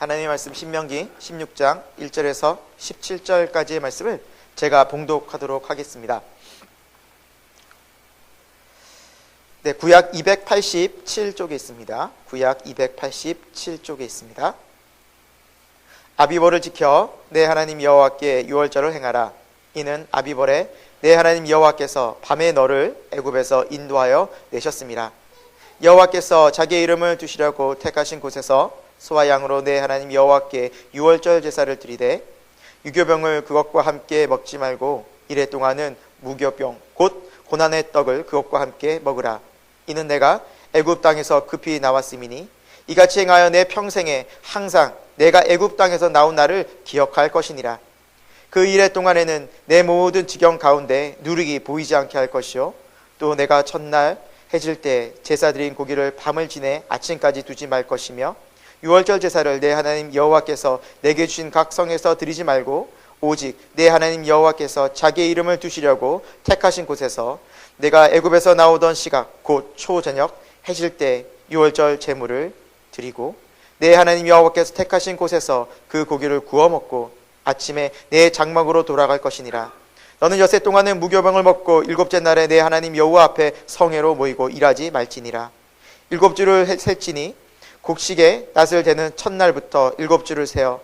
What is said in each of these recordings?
하나님의 말씀 신명기 16장 1절에서 17절까지의 말씀을 제가 봉독하도록 하겠습니다. 네, 구약 287쪽에 있습니다. 구약 287쪽에 있습니다. 아비벌을 지켜 내 하나님 여호와께 유월절을 행하라. 이는 아비벌에 내 하나님 여호와께서 밤에 너를 애굽에서 인도하여 내셨습니다. 여호와께서 자기의 이름을 두시려고 택하신 곳에서 소와 양으로 내 하나님 여호와께 유월절 제사를 드리되 유교병을 그것과 함께 먹지 말고 이래 동안은 무교병 곧 고난의 떡을 그것과 함께 먹으라. 이는 내가 애굽 땅에서 급히 나왔음이니 이같이 행하여 내 평생에 항상 내가 애굽 땅에서 나온 날을 기억할 것이니라. 그 이래 동안에는 내 모든 지경 가운데 누룩이 보이지 않게 할 것이요 또 내가 첫날 해질 때 제사 드린 고기를 밤을 지내 아침까지 두지 말 것이며 유월절 제사를 내 하나님 여호와께서 내게 주신 각 성에서 드리지 말고 오직 내 하나님 여호와께서 자기의 이름을 두시려고 택하신 곳에서 내가 애굽에서 나오던 시각 곧 초저녁 해질 때 유월절 제물을 드리고 내 하나님 여호와께서 택하신 곳에서 그 고기를 구워 먹고 아침에 내 장막으로 돌아갈 것이니라. 너는 엿새 동안은 무교병을 먹고 일곱째 날에 내 하나님 여호와 앞에 성회로 모이고 일하지 말지니라. 일곱 주를 셀지니 곡식에 낫을 대는 첫날부터 일곱 주를 세어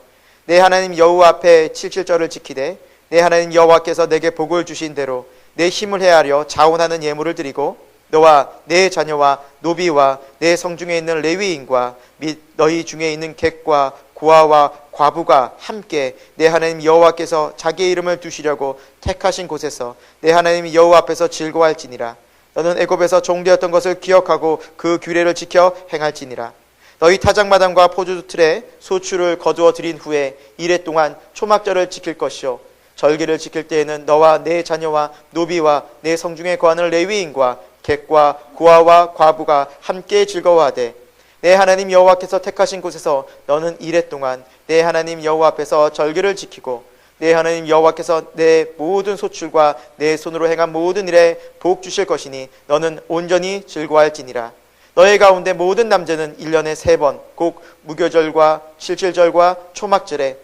내 하나님 여호와 앞에 칠칠절을 지키되 내 하나님 여호와께서 내게 복을 주신 대로 내 힘을 헤아려 자원하는 예물을 드리고 너와 내 자녀와 노비와 내 성중에 있는 레위인과 및 너희 중에 있는 객과 고아와 과부가 함께 내 하나님 여호와께서 자기의 이름을 두시려고 택하신 곳에서 내 하나님 여호와 앞에서 즐거워할지니라. 너는 애굽에서 종되었던 것을 기억하고 그 규례를 지켜 행할지니라. 너희 타작마당과 포도주 틀에 소출을 거두어 드린 후에 이래 동안 초막절을 지킬 것이요 절기를 지킬 때에는 너와 내 자녀와 노비와 내 성중에 거하는 레위인과 객과 고아와 과부가 함께 즐거워하되 내 하나님 여호와께서 택하신 곳에서 너는 이래 동안 내 하나님 여호와 앞에서 절기를 지키고 내 하나님 여호와께서 내 모든 소출과 내 손으로 행한 모든 일에 복 주실 것이니 너는 온전히 즐거워할지니라. 너희 가운데 모든 남자는 1년에 3번 꼭 무교절과 칠칠절과 초막절에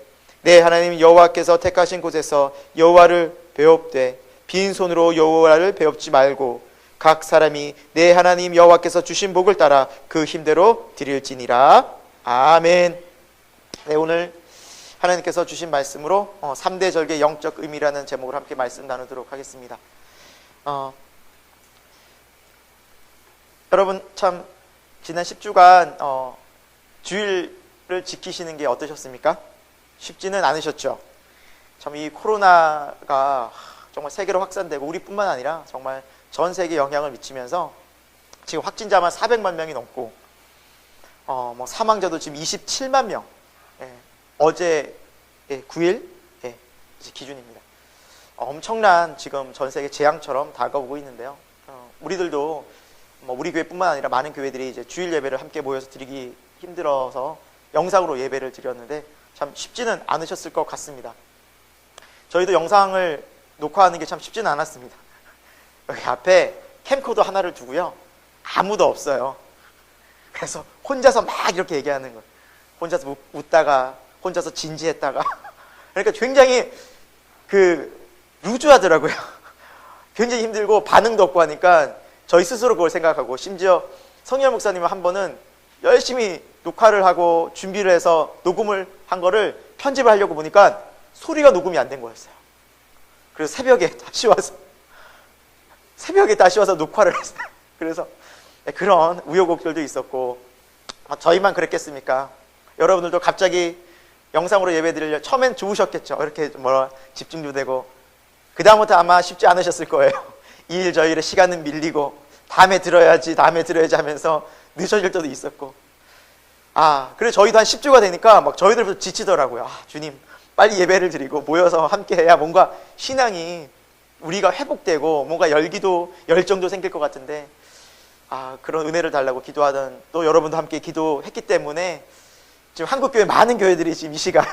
내 하나님 여호와께서 택하신 곳에서 여호와를 배웁되 빈손으로 여호와를 배웁지 말고 각 사람이 내 하나님 여호와께서 주신 복을 따라 그 힘대로 드릴지니라. 아멘. 네, 오늘 하나님께서 주신 말씀으로 3대 절기의 영적 의미라는 제목으로 함께 말씀 나누도록 하겠습니다. 여러분 참 지난 10주간 주일을 지키시는 게 어떠셨습니까? 쉽지는 않으셨죠. 참 이 코로나가 정말 세계로 확산되고 우리뿐만 아니라 정말 전 세계에 영향을 미치면서 지금 확진자만 400만 명이 넘고 사망자도 지금 27만 명. 어제 9일 기준입니다. 엄청난 지금 전 세계 재앙처럼 다가오고 있는데요. 우리들도 우리 교회뿐만 아니라 많은 교회들이 이제 주일 예배를 함께 모여서 드리기 힘들어서 영상으로 예배를 드렸는데 참 쉽지는 않으셨을 것 같습니다. 저희도 영상을 녹화하는 게 참 쉽지는 않았습니다. 여기 앞에 캠코더 하나를 두고요. 아무도 없어요. 그래서 혼자서 막 이렇게 얘기하는 거예요. 혼자서 웃다가 혼자서 진지했다가 그러니까 굉장히 루즈하더라고요. 굉장히 힘들고 반응도 없고 하니까 저희 스스로 그걸 생각하고 심지어 성열 목사님은 한 번은 열심히 녹화를 하고 준비를 해서 녹음을 한 거를 편집을 하려고 보니까 소리가 녹음이 안 된 거였어요. 그래서 새벽에 다시 와서 녹화를 했어요. 그래서 그런 우여곡절도 있었고 저희만 그랬겠습니까? 여러분들도 갑자기 영상으로 예배드리려 처음엔 좋으셨겠죠. 이렇게 집중도 되고 그 다음부터 아마 쉽지 않으셨을 거예요. 이 일 저 일에 시간은 밀리고 다음에 들어야지 하면서 늦어질 때도 있었고 그래서 저희도 한 10주가 되니까 막 저희들부터 지치더라고요. 주님 빨리 예배를 드리고 모여서 함께 해야 뭔가 신앙이 우리가 회복되고 뭔가 열정도 생길 것 같은데 그런 은혜를 달라고 기도하던 또 여러분도 함께 기도했기 때문에 지금 한국교회 많은 교회들이 지금 이 시간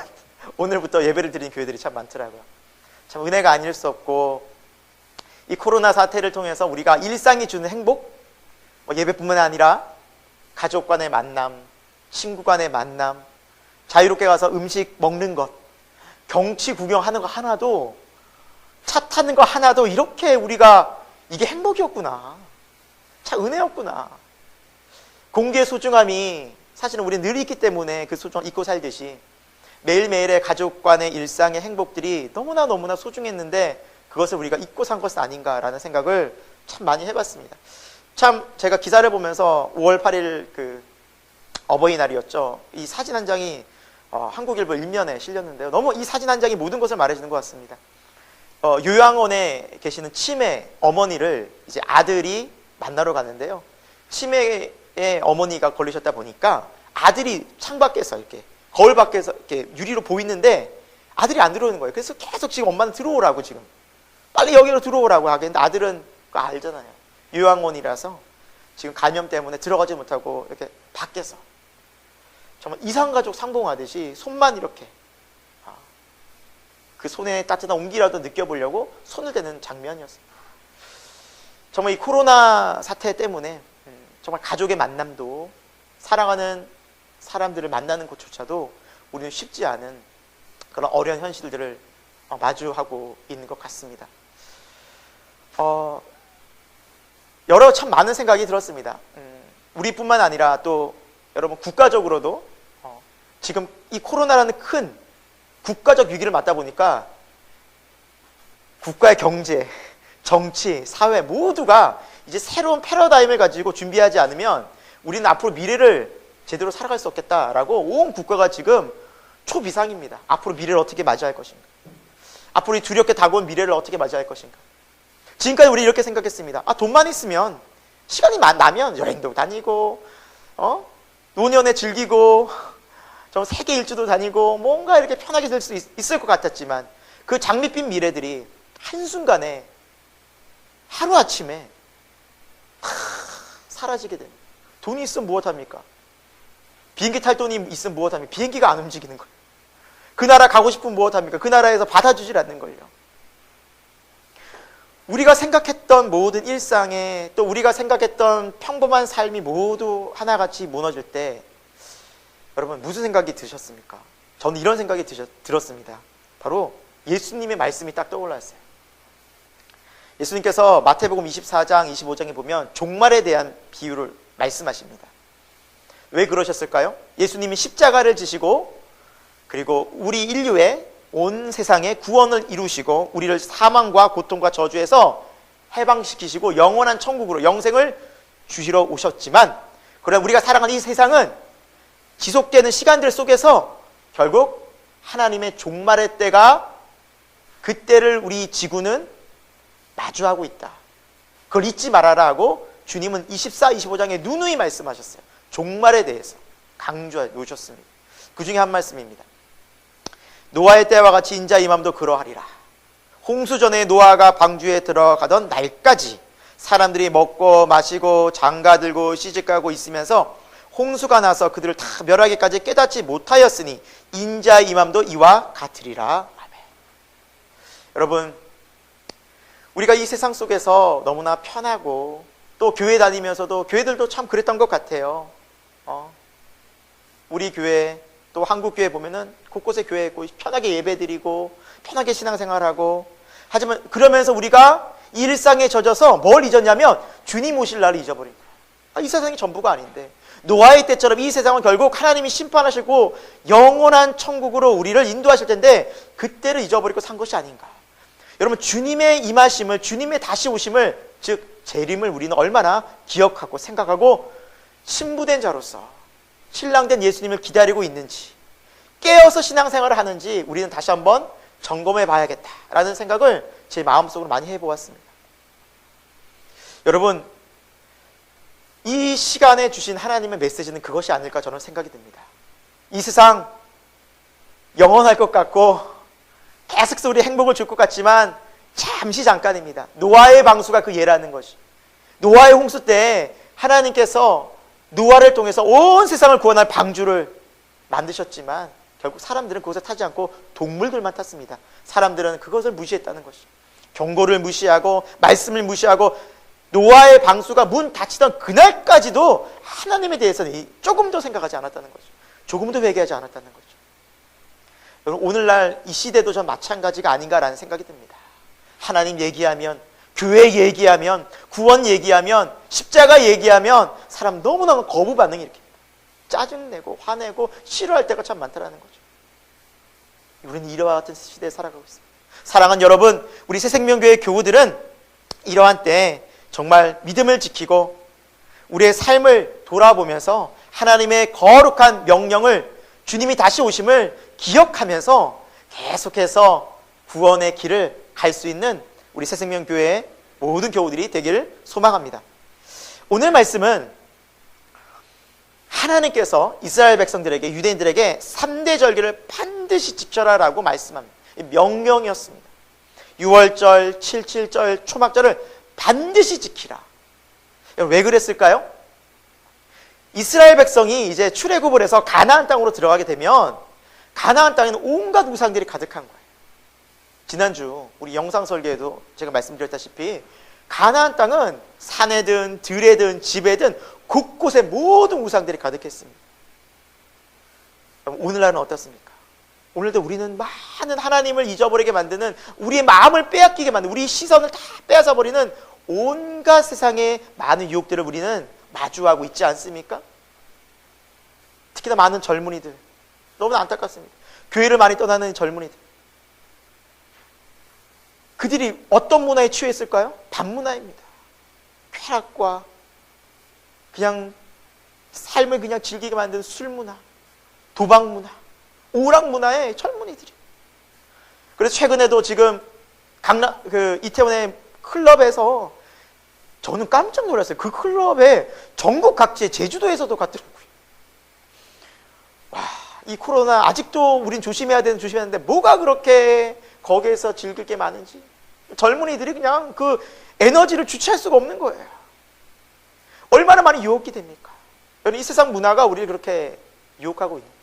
오늘부터 예배를 드리는 교회들이 참 많더라고요. 참 은혜가 아닐 수 없고 이 코로나 사태를 통해서 우리가 일상이 주는 행복 예배뿐만 아니라 가족 간의 만남, 친구 간의 만남 자유롭게 가서 음식 먹는 것, 경치 구경하는 거 하나도, 차 타는 거 하나도 이렇게 우리가 이게 행복이었구나. 참 은혜였구나. 공기의 소중함이 사실은 우리는 늘 있기 때문에 그 소중함 잊고 살듯이 매일매일의 가족 간의 일상의 행복들이 너무나 소중했는데 그것을 우리가 잊고 산 것은 아닌가라는 생각을 참 많이 해봤습니다. 참 제가 기사를 보면서 5월 8일 그 어버이날이었죠. 이 사진 한 장이 한국일보 1면에 실렸는데요. 너무 이 사진 한 장이 모든 것을 말해주는 것 같습니다. 요양원에 계시는 치매 어머니를 이제 아들이 만나러 갔는데요. 치매에 어머니가 걸리셨다 보니까 아들이 창밖에서 이렇게 거울 밖에서 이렇게 유리로 보이는데 아들이 안 들어오는 거예요. 그래서 계속 지금 엄마는 들어오라고 지금 빨리 여기로 들어오라고 하겠는데 아들은 그거 알잖아요. 요양원이라서 지금 감염 때문에 들어가지 못하고 이렇게 밖에서 정말 이산가족 상봉하듯이 손만 이렇게 그 손에 따뜻한 온기라도 느껴보려고 손을 대는 장면이었습니다. 정말 이 코로나 사태 때문에 정말 가족의 만남도 사랑하는 사람들을 만나는 것조차도 우리는 쉽지 않은 그런 어려운 현실들을 마주하고 있는 것 같습니다. 여러 참 많은 생각이 들었습니다. 우리뿐만 아니라 또 여러분 국가적으로도 지금 이 코로나라는 큰 국가적 위기를 맞다 보니까 국가의 경제, 정치, 사회 모두가 이제 새로운 패러다임을 가지고 준비하지 않으면 우리는 앞으로 미래를 제대로 살아갈 수 없겠다라고 온 국가가 지금 초비상입니다. 앞으로 미래를 어떻게 맞이할 것인가? 앞으로 이 두렵게 다가온 미래를 어떻게 맞이할 것인가? 지금까지 우리 이렇게 생각했습니다. 돈만 있으면 시간이 나면 여행도 다니고 노년에 즐기고 세계 일주도 다니고 뭔가 이렇게 편하게 될 수 있을 것 같았지만 그 장밋빛 미래들이 한순간에 하루아침에 사라지게 됩니다. 돈이 있으면 무엇합니까? 비행기 탈 돈이 있으면 무엇합니까? 비행기가 안 움직이는 거예요. 그 나라 가고 싶으면 무엇합니까? 그 나라에서 받아주질 않는 거예요. 우리가 생각했던 모든 일상에 또 우리가 생각했던 평범한 삶이 모두 하나같이 무너질 때 여러분 무슨 생각이 드셨습니까? 저는 이런 생각이 들었습니다. 바로 예수님의 말씀이 딱 떠올랐어요. 예수님께서 마태복음 24장, 25장에 보면 종말에 대한 비유를 말씀하십니다. 왜 그러셨을까요? 예수님이 십자가를 지시고 그리고 우리 인류의 온 세상의 구원을 이루시고 우리를 사망과 고통과 저주에서 해방시키시고 영원한 천국으로 영생을 주시러 오셨지만 그러나 우리가 살아가는 이 세상은 지속되는 시간들 속에서 결국 하나님의 종말의 때가 그때를 우리 지구는 마주하고 있다. 그걸 잊지 말아라 하고 주님은 24, 25장에 누누이 말씀하셨어요. 종말에 대해서 강조해 놓으셨습니다. 그 중에 한 말씀입니다. 노아의 때와 같이 인자 임함도 그러하리라. 홍수 전에 노아가 방주에 들어가던 날까지 사람들이 먹고 마시고 장가들고 시집가고 있으면서 홍수가 나서 그들을 다 멸하기까지 깨닫지 못하였으니 인자 임함도 이와 같으리라. 아멘. 여러분 우리가 이 세상 속에서 너무나 편하고 또 교회 다니면서도 교회들도 참 그랬던 것 같아요. 우리 교회 또 한국 교회 보면은 곳곳에 교회 있고 편하게 예배드리고 편하게 신앙생활하고 하지만 그러면서 우리가 이 일상에 젖어서 뭘 잊었냐면 주님 오실 날을 잊어버린 거예요. 이 세상이 전부가 아닌데 노아의 때처럼 이 세상은 결국 하나님이 심판하시고 영원한 천국으로 우리를 인도하실 텐데 그때를 잊어버리고 산 것이 아닌가. 여러분 주님의 임하심을 주님의 다시 오심을 즉 재림을 우리는 얼마나 기억하고 생각하고 신부된 자로서 신랑된 예수님을 기다리고 있는지 깨어서 신앙생활을 하는지 우리는 다시 한번 점검해 봐야겠다라는 생각을 제 마음속으로 많이 해보았습니다. 여러분 이 시간에 주신 하나님의 메시지는 그것이 아닐까 저는 생각이 듭니다. 이 세상 영원할 것 같고 계속 우리 행복을 줄 것 같지만 잠시 잠깐입니다. 노아의 방수가 그 예라는 것이. 노아의 홍수 때 하나님께서 노아를 통해서 온 세상을 구원할 방주를 만드셨지만 결국 사람들은 그것을 타지 않고 동물들만 탔습니다. 사람들은 그것을 무시했다는 것이. 경고를 무시하고 말씀을 무시하고 노아의 방수가 문 닫히던 그날까지도 하나님에 대해서는 조금도 생각하지 않았다는 거죠. 조금도 회개하지 않았다는 거죠. 여러분, 오늘날 이 시대도 전 마찬가지가 아닌가라는 생각이 듭니다. 하나님 얘기하면, 교회 얘기하면, 구원 얘기하면, 십자가 얘기하면 사람 너무너무 거부 반응이 이렇게 짜증내고 화내고 싫어할 때가 참 많다라는 거죠. 우리는 이와 같은 시대에 살아가고 있습니다. 사랑하는 여러분, 우리 새생명교회 교우들은 이러한 때 정말 믿음을 지키고 우리의 삶을 돌아보면서 하나님의 거룩한 명령을, 주님이 다시 오심을 기억하면서 계속해서 구원의 길을 갈 수 있는 우리 새생명교회의 모든 교우들이 되기를 소망합니다. 오늘 말씀은 하나님께서 이스라엘 백성들에게, 유대인들에게 3대 절기를 반드시 지켜라 라고 말씀합니다. 명령이었습니다. 6월절, 7.7절, 초막절을 반드시 지키라. 왜 그랬을까요? 이스라엘 백성이 이제 출애굽을 해서 가나안 땅으로 들어가게 되면 가나안 땅에는 온갖 우상들이 가득한 거예요. 지난주 우리 영상 설계에도 제가 말씀드렸다시피 가나안 땅은 산에든 들에든 집에든 곳곳에 모든 우상들이 가득했습니다. 오늘날은 어떻습니까? 오늘도 우리는 많은 하나님을 잊어버리게 만드는, 우리의 마음을 빼앗기게 만드는, 우리 시선을 다 빼앗아버리는 온갖 세상의 많은 유혹들을 우리는 마주하고 있지 않습니까? 특히나 많은 젊은이들, 너무나 안타깝습니다. 교회를 많이 떠나는 젊은이들, 그들이 어떤 문화에 취했을까요? 반문화입니다. 쾌락과 그냥 삶을 그냥 즐기게 만드는 술문화, 도박문화, 오락문화의 젊은이들이. 그래서 최근에도 지금 이태원의 클럽에서 저는 깜짝 놀랐어요. 그 클럽에 전국 각지에, 제주도에서도 갔더라고요. 와, 이 코로나 아직도 우린 조심해야 되는데 뭐가 그렇게 거기에서 즐길 게 많은지. 젊은이들이 그냥 그 에너지를 주체할 수가 없는 거예요. 얼마나 많이 유혹이 됩니까? 여러분, 이 세상 문화가 우리를 그렇게 유혹하고 있는 거예요.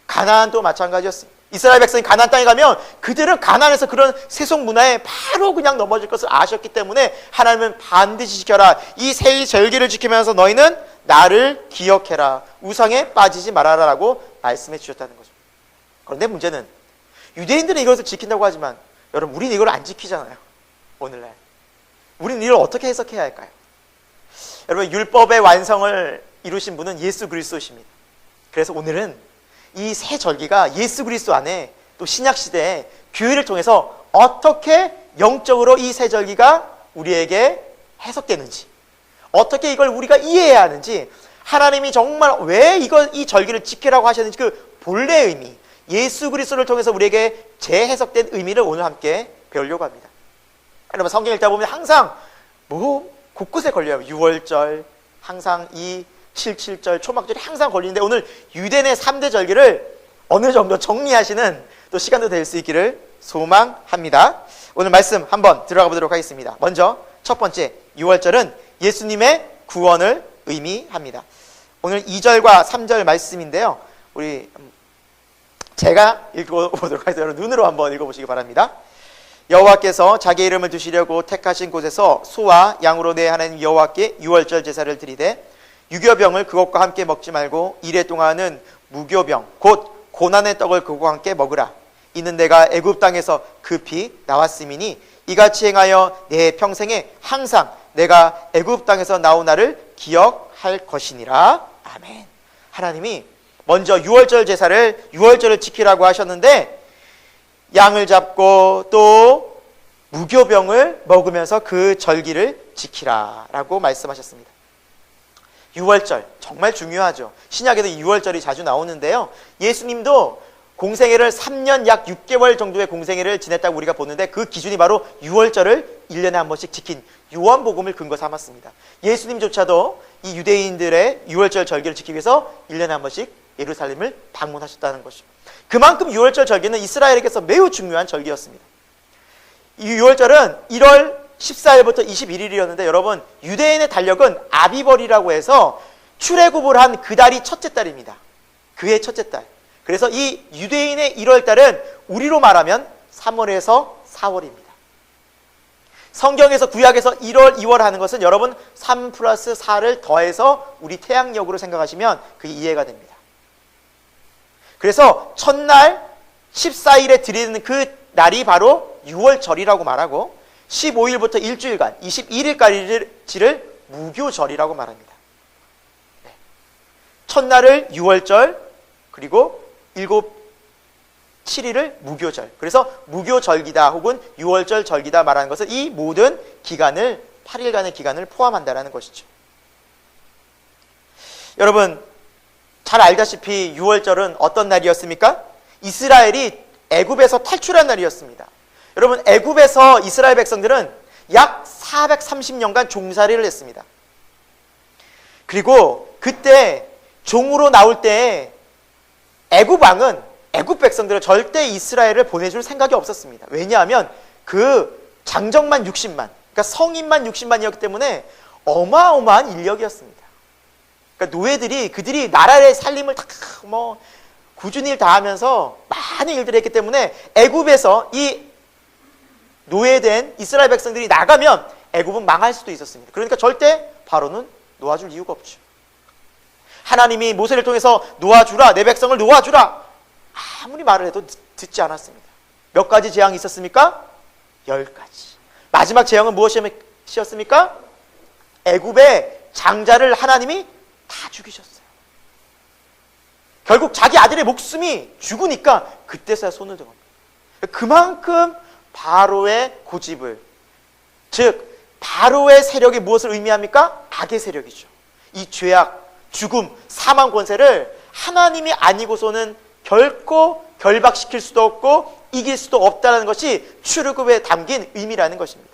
가나안도 마찬가지였습니다. 이스라엘 백성이 가나안 땅에 가면 그들은 가나안에서 그런 세속 문화에 바로 그냥 넘어질 것을 아셨기 때문에 하나님은 반드시 지켜라. 이 세 절기를 지키면서 너희는 나를 기억해라. 우상에 빠지지 말아라 라고 말씀해 주셨다는 거죠. 그런데 문제는 유대인들은 이것을 지킨다고 하지만 여러분, 우리는 이걸 안 지키잖아요. 오늘날 우리는 이걸 어떻게 해석해야 할까요? 여러분, 율법의 완성을 이루신 분은 예수 그리스도십니다. 그래서 오늘은 이 세 절기가 예수 그리스도 안에 또 신약시대에 교회를 통해서 어떻게 영적으로 이 세 절기가 우리에게 해석되는지, 어떻게 이걸 우리가 이해해야 하는지, 하나님이 정말 왜 이 절기를 지키라고 하셨는지 그 본래의 의미, 예수 그리스도를 통해서 우리에게 재해석된 의미를 오늘 함께 배우려고 합니다. 여러분, 성경 읽다 보면 항상 곳곳에 걸려요. 6월절, 항상 이 7.7절, 초막절이 항상 걸리는데 오늘 유대인의 3대 절기를 어느 정도 정리하시는 또 시간도 될 수 있기를 소망합니다. 오늘 말씀 한번 들어가 보도록 하겠습니다. 먼저 첫 번째, 6월절은 예수님의 구원을 의미합니다. 오늘 2절과 3절 말씀인데요. 제가 읽어보도록 하겠습니다. 여러분, 눈으로 한번 읽어보시기 바랍니다. 여호와께서 자기 이름을 두시려고 택하신 곳에서 소와 양으로 내 하나님 여호와께 6월절 제사를 드리되 유교병을 그것과 함께 먹지 말고 이래 동안은 무교병 곧 고난의 떡을 그것과 함께 먹으라. 이는 내가 애굽 땅에서 급히 나왔음이니 이같이 행하여 내 평생에 항상 내가 애굽 땅에서 나온 날을 기억할 것이니라. 아멘. 하나님이 먼저 6월절 제사를 6월절을 지키라고 하셨는데 양을 잡고 또 무교병을 먹으면서 그 절기를 지키라 라고 말씀하셨습니다. 6월절 정말 중요하죠. 신약에도 6월절이 자주 나오는데요. 예수님도 공생애를 3년 약 6개월 정도의 공생애를 지냈다고 우리가 보는데 그 기준이 바로 6월절을 1년에 한 번씩 지킨 요한복음을 근거 삼았습니다. 예수님조차도 이 유대인들의 6월절 절기를 지키기 위해서 1년에 한 번씩 예루살렘을 방문하셨다는 것이죠. 그만큼 6월절 절기는 이스라엘에게서 매우 중요한 절기였습니다. 이 6월절은 1월 14일부터 21일이었는데 여러분, 유대인의 달력은 아비벌이라고 해서 출애굽을 한 그 달이 첫째 달입니다. 그해 첫째 달. 그래서 이 유대인의 1월 달은 우리로 말하면 3월에서 4월입니다. 성경에서 구약에서 1월, 2월 하는 것은 여러분 3 플러스 4를 더해서 우리 태양력으로 생각하시면 그게 이해가 됩니다. 그래서 첫날 14일에 드리는 그 날이 바로 유월절이라고 말하고 15일부터 일주일간 21일까지를 무교절이라고 말합니다. 첫날을 유월절, 그리고 7일을 무교절. 그래서 무교절기다 혹은 유월절 절기다 말하는 것은 이 모든 기간을 8일간의 기간을 포함한다는 것이죠. 여러분 잘 알다시피 유월절은 어떤 날이었습니까? 이스라엘이 애굽에서 탈출한 날이었습니다. 여러분 애굽에서 이스라엘 백성들은 약 430년간 종살이를 했습니다. 그리고 그때 종으로 나올 때 애굽 왕은 애굽 백성들을 절대 이스라엘을 보내줄 생각이 없었습니다. 왜냐하면 그 장정만 60만, 그러니까 성인만 60만이었기 때문에 어마어마한 인력이었습니다. 그러니까 노예들이 그들이 나라의 살림을 다 꾸준히 일 다 하면서 많은 일들을 했기 때문에 애굽에서 이 노예된 이스라엘 백성들이 나가면 애굽은 망할 수도 있었습니다. 그러니까 절대 바로는 놓아줄 이유가 없죠. 하나님이 모세를 통해서 놓아주라, 내 백성을 놓아주라 아무리 말을 해도 듣지 않았습니다. 몇 가지 재앙이 있었습니까? 10가지. 마지막 재앙은 무엇이었습니까? 애굽의 장자를 하나님이 다 죽이셨어요. 결국 자기 아들의 목숨이 죽으니까 그때서야 손을 든 겁니다. 그만큼 바로의 고집을, 즉 바로의 세력이 무엇을 의미합니까? 악의 세력이죠. 이 죄악, 죽음, 사망 권세를 하나님이 아니고서는 결코 결박시킬 수도 없고 이길 수도 없다는 것이 출애굽에 담긴 의미라는 것입니다.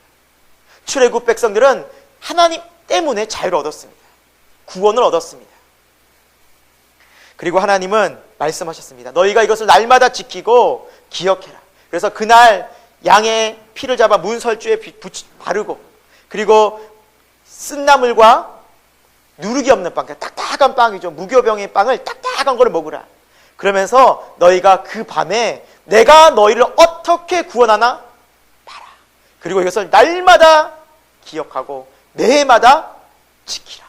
출애굽 백성들은 하나님 때문에 자유를 얻었습니다. 구원을 얻었습니다. 그리고 하나님은 말씀하셨습니다. 너희가 이것을 날마다 지키고 기억해라. 그래서 그날 양의 피를 잡아 문설주에 바르고, 그리고 쓴나물과 누룩이 없는 빵, 딱딱한 빵이죠. 무교병의 빵을 딱딱한 거를 먹으라. 그러면서 너희가 그 밤에 내가 너희를 어떻게 구원하나 봐라. 그리고 이것을 날마다 기억하고 매해마다 지키라.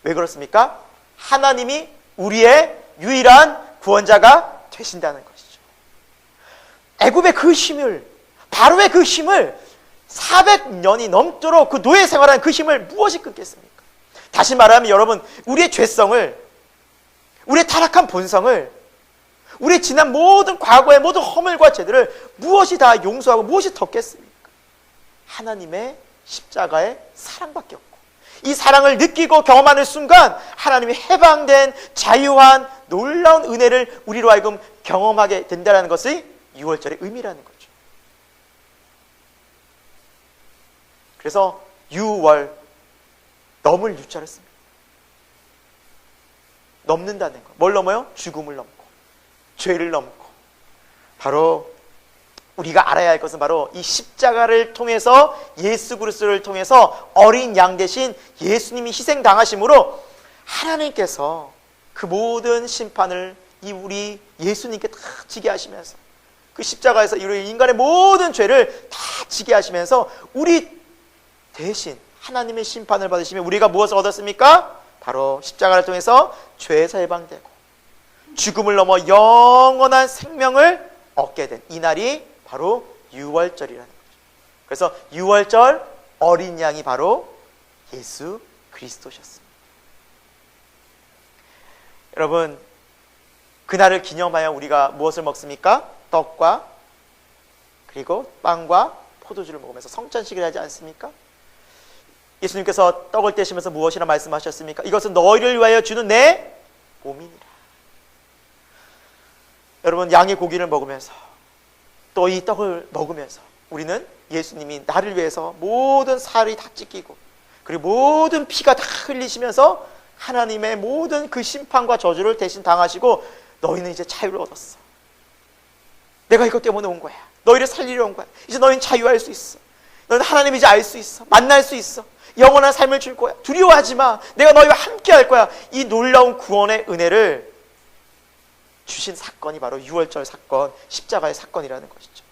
왜 그렇습니까? 하나님이 우리의 유일한 구원자가 되신다는 것이죠. 애굽의 그 힘을, 바로의 그 힘을 400년이 넘도록 그 노예 생활한 그 힘을 무엇이 끊겠습니까? 다시 말하면 여러분, 우리의 죄성을, 우리의 타락한 본성을, 우리의 지난 모든 과거의 모든 허물과 죄들을 무엇이 다 용서하고 무엇이 덮겠습니까? 하나님의 십자가의 사랑밖에 없고, 이 사랑을 느끼고 경험하는 순간 하나님이 해방된 자유한 놀라운 은혜를 우리로 하여금 경험하게 된다는 것이 유월절의 의미라는 거죠. 그래서 유월, 넘을 유자를 씁니다. 넘는다는 거. 뭘 넘어요? 죽음을 넘고 죄를 넘고. 바로 우리가 알아야 할 것은 바로 이 십자가를 통해서, 예수 그리스도를 통해서 어린 양 대신 예수님이 희생당하심으로 하나님께서 그 모든 심판을 이 우리 예수님께 다 지게 하시면서, 그 십자가에서 우리 인간의 모든 죄를 다 지게 하시면서 우리 대신 하나님의 심판을 받으시면 우리가 무엇을 얻었습니까? 바로 십자가를 통해서 죄에서 해방되고 죽음을 넘어 영원한 생명을 얻게 된 이 날이 바로 유월절이라는 거죠. 그래서 유월절 어린 양이 바로 예수 그리스도셨습니다. 여러분, 그날을 기념하여 우리가 무엇을 먹습니까? 떡과 그리고 빵과 포도주를 먹으면서 성찬식을 하지 않습니까? 예수님께서 떡을 떼시면서 무엇이라 말씀하셨습니까? 이것은 너희를 위하여 주는 내 몸이니라. 여러분, 양의 고기를 먹으면서 또 이 떡을 먹으면서 우리는 예수님이 나를 위해서 모든 살이 다 찢기고 그리고 모든 피가 다 흘리시면서 하나님의 모든 그 심판과 저주를 대신 당하시고 너희는 이제 자유를 얻었어. 내가 이것 때문에 온 거야. 너희를 살리려 온 거야. 이제 너희는 자유할 수 있어. 너희는 하나님 이제 알 수 있어. 만날 수 있어. 영원한 삶을 줄 거야. 두려워하지 마. 내가 너희와 함께 할 거야. 이 놀라운 구원의 은혜를 주신 사건이 바로 유월절 사건, 십자가의 사건이라는 것이죠.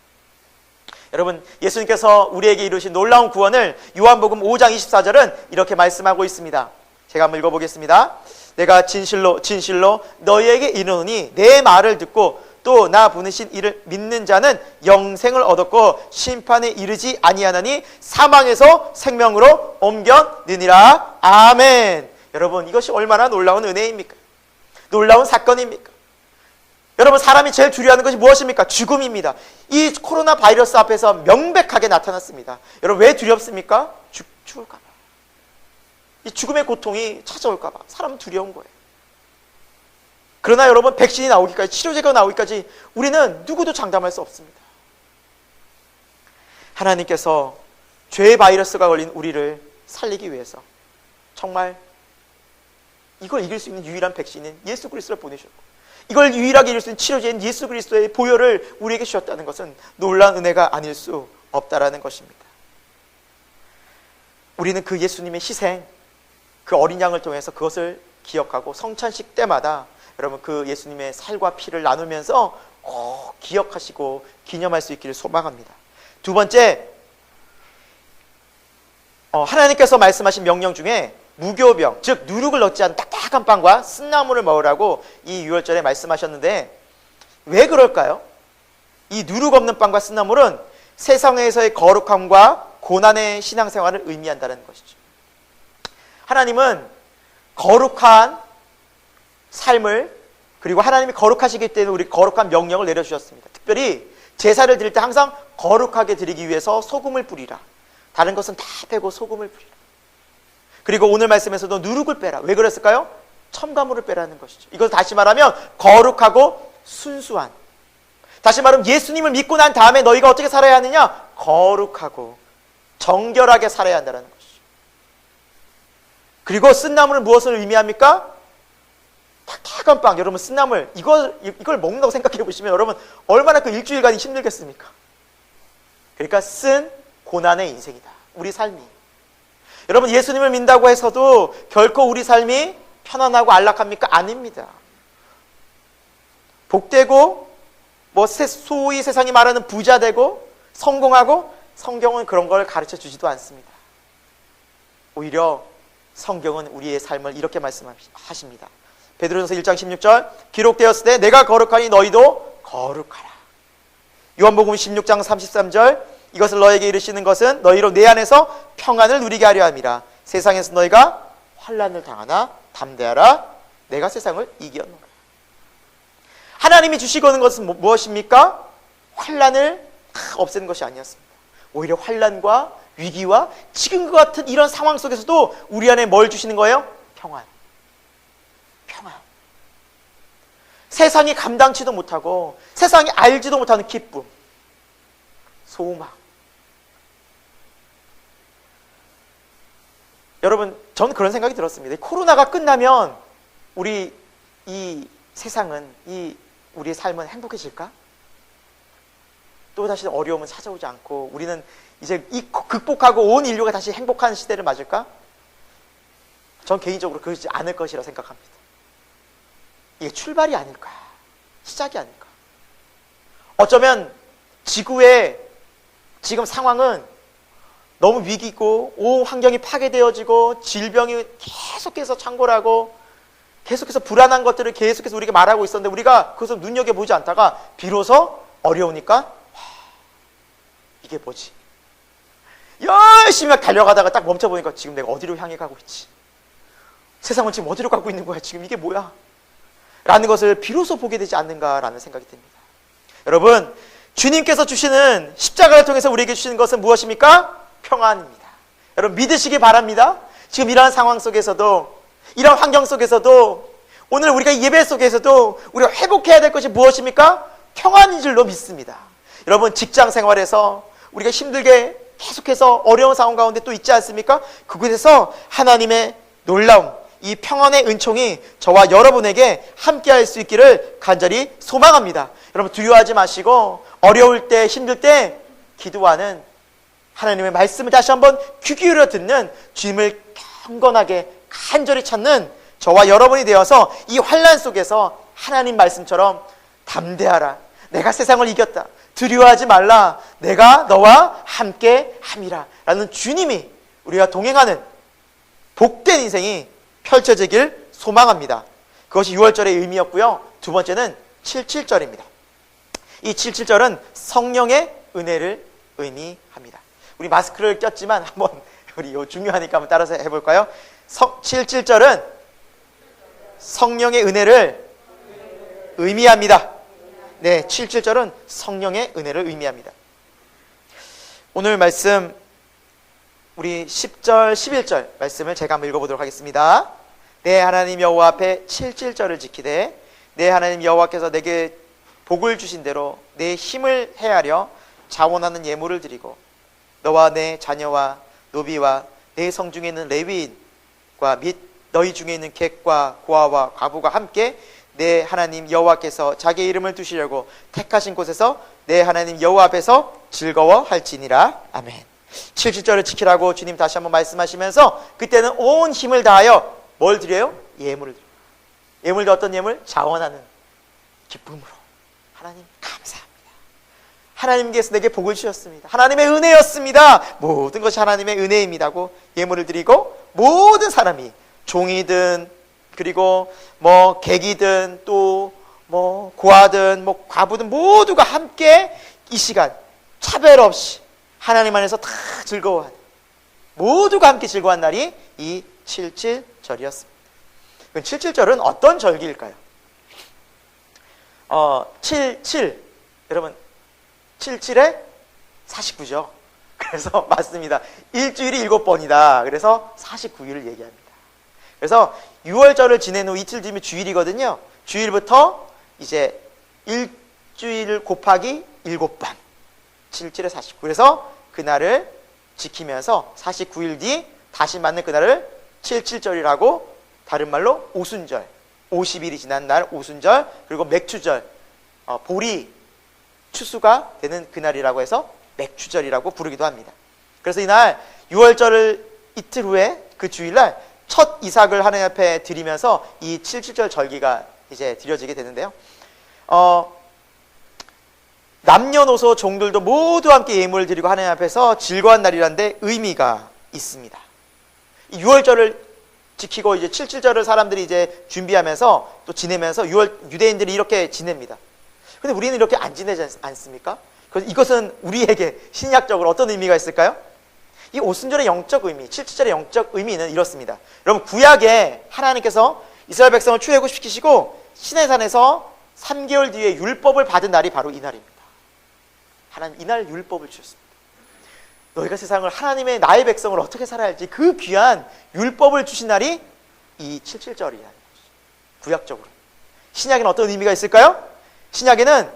여러분, 예수님께서 우리에게 이루신 놀라운 구원을 요한복음 5장 24절은 이렇게 말씀하고 있습니다. 제가 한번 읽어보겠습니다. 내가 진실로 진실로 너희에게 이르노니 내 말을 듣고 또 나 보내신 이를 믿는 자는 영생을 얻었고 심판에 이르지 아니하나니 사망에서 생명으로 옮겨느니라. 아멘. 여러분, 이것이 얼마나 놀라운 은혜입니까? 놀라운 사건입니까? 여러분, 사람이 제일 두려워하는 것이 무엇입니까? 죽음입니다. 이 코로나 바이러스 앞에서 명백하게 나타났습니다. 여러분, 왜 두렵습니까? 죽을까 봐. 이 죽음의 고통이 찾아올까 봐 사람은 두려운 거예요. 그러나 여러분, 백신이 나오기까지, 치료제가 나오기까지 우리는 누구도 장담할 수 없습니다. 하나님께서 죄의 바이러스가 걸린 우리를 살리기 위해서 정말 이걸 이길 수 있는 유일한 백신인 예수 그리스도를 보내셨고, 이걸 유일하게 이길 수 있는 치료제인 예수 그리스도의 보혈을 우리에게 주셨다는 것은 놀라운 은혜가 아닐 수 없다라는 것입니다. 우리는 그 예수님의 희생, 그 어린 양을 통해서 그것을 기억하고 성찬식 때마다 여러분 그 예수님의 살과 피를 나누면서 꼭 기억하시고 기념할 수 있기를 소망합니다. 두 번째, 하나님께서 말씀하신 명령 중에 무교병, 즉 누룩을 넣지 않은 딱딱한 빵과 쓴나물을 먹으라고 이 유월절에 말씀하셨는데, 왜 그럴까요? 이 누룩 없는 빵과 쓴나물은 세상에서의 거룩함과 고난의 신앙생활을 의미한다는 것이죠. 하나님은 거룩한 삶을, 그리고 하나님이 거룩하시기 때문에 우리 거룩한 명령을 내려주셨습니다. 특별히 제사를 드릴 때 항상 거룩하게 드리기 위해서 소금을 뿌리라. 다른 것은 다 빼고 소금을 뿌리라. 그리고 오늘 말씀에서도 누룩을 빼라. 왜 그랬을까요? 첨가물을 빼라는 것이죠. 이걸 다시 말하면 거룩하고 순수한, 다시 말하면 예수님을 믿고 난 다음에 너희가 어떻게 살아야 하느냐? 거룩하고 정결하게 살아야 한다는 것이죠. 그리고 쓴나물은 무엇을 의미합니까? 탁탁한 빵. 여러분, 쓴나물 이걸 먹는다고 생각해 보시면 여러분 얼마나 그 일주일간이 힘들겠습니까? 그러니까 쓴 고난의 인생이다, 우리 삶이. 여러분, 예수님을 믿는다고 해서도 결코 우리 삶이 편안하고 안락합니까? 아닙니다. 복되고 소위 세상이 말하는 부자 되고 성공하고, 성경은 그런 걸 가르쳐 주지도 않습니다. 오히려 성경은 우리의 삶을 이렇게 말씀하십니다. 베드로전서 1장 16절, 기록되었을 때 내가 거룩하니 너희도 거룩하라. 요한복음 16장 33절, 이것을 너에게 이르시는 것은 너희로 내 안에서 평안을 누리게 하려 함이라. 세상에서 너희가 환난을 당하나 담대하라. 내가 세상을 이겼노라. 하나님이 주시고 있는 것은 무엇입니까? 환난을 없애는 것이 아니었습니다. 오히려 환난과 위기와 지금과 같은 이런 상황 속에서도 우리 안에 뭘 주시는 거예요? 평안. 평안. 세상이 감당치도 못하고 세상이 알지도 못하는 기쁨, 소망. 여러분, 저는 그런 생각이 들었습니다. 코로나가 끝나면 우리 이 세상은, 우리의 삶은 행복해질까? 또 다시 어려움은 찾아오지 않고 우리는 이제 극복하고 온 인류가 다시 행복한 시대를 맞을까? 전 개인적으로 그러지 않을 것이라 생각합니다. 이게 출발이 아닐까? 시작이 아닐까? 어쩌면 지구의 지금 상황은 너무 위기고 온 환경이 파괴되어지고 질병이 계속해서 창궐하고 계속해서 불안한 것들을 계속해서 우리에게 말하고 있었는데 우리가 그것을 눈여겨보지 않다가 비로소 어려우니까 이게 뭐지? 열심히 막 달려가다가 딱 멈춰보니까 지금 내가 어디로 향해 가고 있지? 세상은 지금 어디로 가고 있는 거야? 지금 이게 뭐야? 라는 것을 비로소 보게 되지 않는가라는 생각이 듭니다. 여러분, 주님께서 주시는 십자가를 통해서 우리에게 주시는 것은 무엇입니까? 평안입니다. 여러분, 믿으시기 바랍니다. 지금 이러한 상황 속에서도, 이러한 환경 속에서도, 오늘 우리가 예배 속에서도 우리가 회복해야 될 것이 무엇입니까? 평안인 줄로 믿습니다. 여러분, 직장 생활에서 우리가 힘들게 계속해서 어려운 상황 가운데 또 있지 않습니까? 그곳에서 하나님의 놀라움, 이 평안의 은총이 저와 여러분에게 함께할 수 있기를 간절히 소망합니다. 여러분, 두려워하지 마시고 어려울 때, 힘들 때 기도하는, 하나님의 말씀을 다시 한번 귀 기울여 듣는, 주님을 경건하게 간절히 찾는 저와 여러분이 되어서 이 환난 속에서 하나님 말씀처럼 담대하라, 내가 세상을 이겼다, 두려워하지 말라, 내가 너와 함께 함이라 라는 주님이 우리와 동행하는 복된 인생이 펼쳐지길 소망합니다. 그것이 6월절의 의미였고요. 두 번째는 77절입니다. 이 77절은 성령의 은혜를 의미합니다. 우리 마스크를 꼈지만 한번 우리 요 중요하니까 한번 따라서 해볼까요? 77절은 성령의 은혜를 의미합니다. 네, 77절은 성령의 은혜를 의미합니다. 오늘 말씀 우리 10절, 11절 말씀을 제가 한번 읽어보도록 하겠습니다. 내 하나님 여호와 앞에 77절을 지키되 내 하나님 여호와께서 내게 복을 주신 대로 내 힘을 헤아려 자원하는 예물을 드리고 너와 내 자녀와 노비와 내 성중에 있는 레위인과 및 너희 중에 있는 객과 고아와 과부가 함께 내 하나님 여호와께서 자기의 이름을 두시려고 택하신 곳에서 내 하나님 여호와 앞에서 즐거워할지니라. 아멘. 77절을 지키라고 주님 다시 한번 말씀하시면서 그때는 온 힘을 다하여 뭘 드려요? 예물을 드려요. 예물도 어떤 예물? 자원하는 기쁨으로. 하나님 감사합니다. 하나님께서 내게 복을 주셨습니다. 하나님의 은혜였습니다. 모든 것이 하나님의 은혜입니다고 예물을 드리고 모든 사람이 종이든 그리고 뭐 객이든 또 뭐 고아든 뭐 과부든 모두가 함께 이 시간 차별 없이 하나님 안에서 다 즐거워하는 모두가 함께 즐거워한 날이 이 77절이었습니다. 77절은 어떤 절기일까요? 77 여러분 77에 49죠. 그래서 맞습니다. 일주일이 7번이다. 그래서 49일을 얘기합니다. 그래서 6월절을 지낸 후 이틀 뒤면 주일이거든요. 주일부터 이제 일주일 곱하기 7번 77에 49. 그래서 그날을 지키면서 49일 뒤 다시 맞는 그날을 77절이라고 다른 말로 오순절 50일이 지난 날 오순절 그리고 맥추절 보리 추수가 되는 그날이라고 해서 맥추절이라고 부르기도 합니다. 그래서 이날 6월절을 이틀 후에 그 주일날 첫 이삭을 하나님 앞에 드리면서 이 77절 절기가 이제 드려지게 되는데요. 남녀노소 종들도 모두 함께 예물을 드리고 하나님 앞에서 즐거운 날이란데 의미가 있습니다. 이 6월절을 지키고 이제 77절을 사람들이 이제 준비하면서 또 지내면서 유대인들이 이렇게 지냅니다. 근데 우리는 이렇게 안 지내지 않습니까? 그래서 이것은 우리에게 신약적으로 어떤 의미가 있을까요? 이 오순절의 영적 의미, 77절의 영적 의미는 이렇습니다. 여러분 구약에 하나님께서 이스라엘 백성을 출애굽시키시고 시내산에서 3개월 뒤에 율법을 받은 날이 바로 이 날입니다. 하나님 이날 율법을 주셨습니다. 너희가 세상을 하나님의 나의 백성을 어떻게 살아야 할지 그 귀한 율법을 주신 날이 이 77절이라는 거죠. 구약적으로. 신약에는 어떤 의미가 있을까요? 신약에는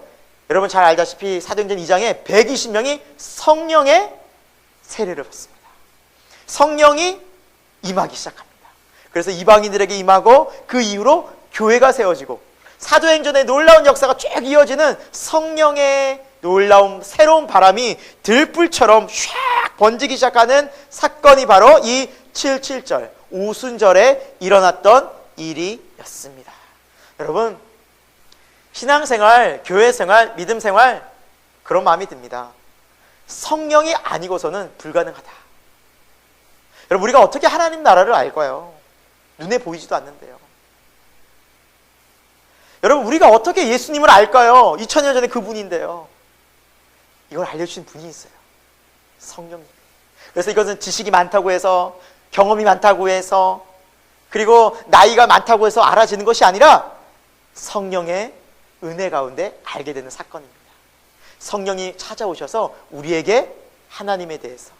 여러분 잘 알다시피 사도행전 2장에 120명이 성령의 세례를 받습니다. 성령이 임하기 시작합니다. 그래서 이방인들에게 임하고 그 이후로 교회가 세워지고 사도행전의 놀라운 역사가 쭉 이어지는 성령의 놀라운 새로운 바람이 들불처럼 샥 번지기 시작하는 사건이 바로 이 77절 오순절에 일어났던 일이었습니다. 여러분 신앙생활, 교회생활, 믿음생활 그런 마음이 듭니다. 성령이 아니고서는 불가능하다. 여러분 우리가 어떻게 하나님 나라를 알까요? 눈에 보이지도 않는데요. 여러분 우리가 어떻게 예수님을 알까요? 2000년 전에 그분인데요. 이걸 알려주신 분이 있어요. 성령님. 그래서 이것은 지식이 많다고 해서 경험이 많다고 해서 그리고 나이가 많다고 해서 알아지는 것이 아니라 성령의 은혜 가운데 알게 되는 사건입니다. 성령이 찾아오셔서 우리에게 하나님에 대해서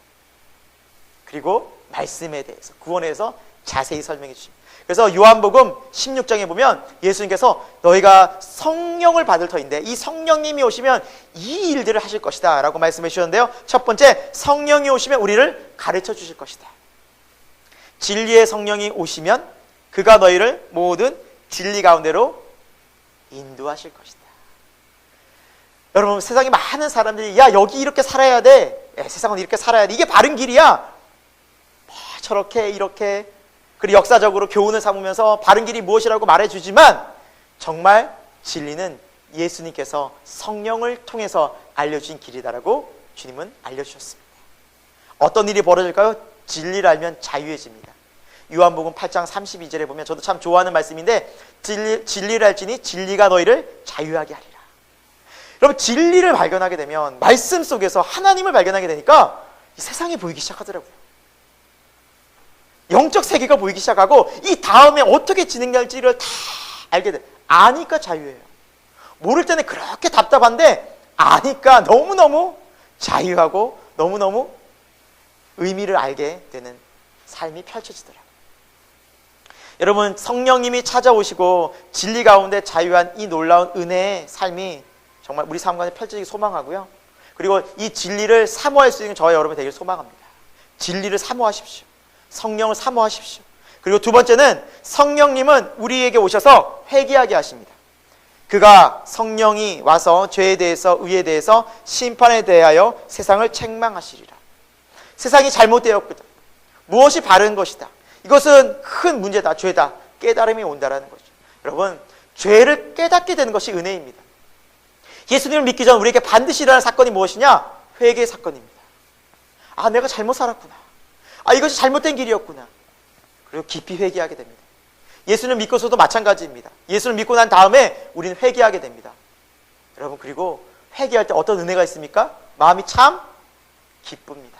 그리고 말씀에 대해서 구원에서 자세히 설명해 주십니다. 그래서 요한복음 16장에 보면 예수님께서 너희가 성령을 받을 터인데 이 성령님이 오시면 이 일들을 하실 것이다 라고 말씀해 주셨는데요. 첫 번째, 성령이 오시면 우리를 가르쳐 주실 것이다. 진리의 성령이 오시면 그가 너희를 모든 진리 가운데로 인도하실 것이다. 여러분 세상에 많은 사람들이 야 여기 이렇게 살아야 돼, 세상은 이렇게 살아야 돼, 이게 바른 길이야, 저렇게 이렇게 그리고 역사적으로 교훈을 삼으면서 바른 길이 무엇이라고 말해주지만 정말 진리는 예수님께서 성령을 통해서 알려주신 길이다라고 주님은 알려주셨습니다. 어떤 일이 벌어질까요? 진리를 알면 자유해집니다. 요한복음 8장 32절에 보면 저도 참 좋아하는 말씀인데 진리를 알지니 진리가 너희를 자유하게 하리라. 여러분, 진리를 발견하게 되면, 말씀 속에서 하나님을 발견하게 되니까 이 세상이 보이기 시작하더라고요. 영적 세계가 보이기 시작하고, 이 다음에 어떻게 진행될지를 다 알게 돼. 아니까 자유예요. 모를 때는 그렇게 답답한데 아니까 너무너무 자유하고 너무너무 의미를 알게 되는 삶이 펼쳐지더라고요. 여러분, 성령님이 찾아오시고 진리 가운데 자유한 이 놀라운 은혜의 삶이 정말 우리 삶 가운데 펼쳐지기 소망하고요. 그리고 이 진리를 사모할 수 있는 저와 여러분이 되길 소망합니다. 진리를 사모하십시오. 성령을 사모하십시오. 그리고 두 번째는, 성령님은 우리에게 오셔서 회개하게 하십니다. 그가, 성령이 와서 죄에 대해서, 의에 대해서, 심판에 대하여 세상을 책망하시리라. 세상이 잘못되었거든. 무엇이 바른 것이다. 이것은 큰 문제다, 죄다. 깨달음이 온다라는 거죠. 여러분, 죄를 깨닫게 되는 것이 은혜입니다. 예수님을 믿기 전 우리에게 반드시 일어날 사건이 무엇이냐? 회개의 사건입니다. 아, 내가 잘못 살았구나. 아, 이것이 잘못된 길이었구나. 그리고 깊이 회개하게 됩니다. 예수를 믿고서도 마찬가지입니다. 예수를 믿고 난 다음에 우리는 회개하게 됩니다. 여러분, 그리고 회개할 때 어떤 은혜가 있습니까? 마음이 참 기쁩니다.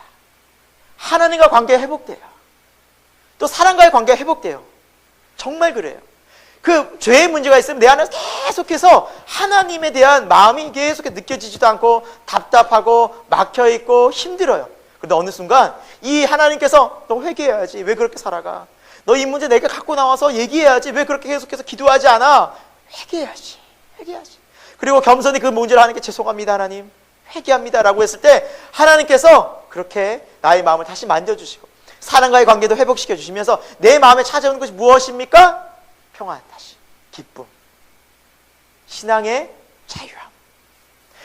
하나님과 관계가 회복돼요. 또 사람과의 관계가 회복돼요. 정말 그래요. 그 죄의 문제가 있으면 내 안에서 계속해서 하나님에 대한 마음이 계속 느껴지지도 않고 답답하고 막혀있고 힘들어요. 그런데 어느 순간 이 하나님께서 너 회개해야지. 왜 그렇게 살아가? 너 이 문제 내가 갖고 나와서 얘기해야지. 왜 그렇게 계속해서 기도하지 않아? 회개해야지. 회개해야지. 그리고 겸손히 그 문제를 하나님께 죄송합니다 하나님. 회개합니다 라고 했을 때 하나님께서 그렇게 나의 마음을 다시 만져주시고 사람과의 관계도 회복시켜 주시면서 내 마음에 찾아오는 것이 무엇입니까? 평안, 다시 기쁨, 신앙의 자유함.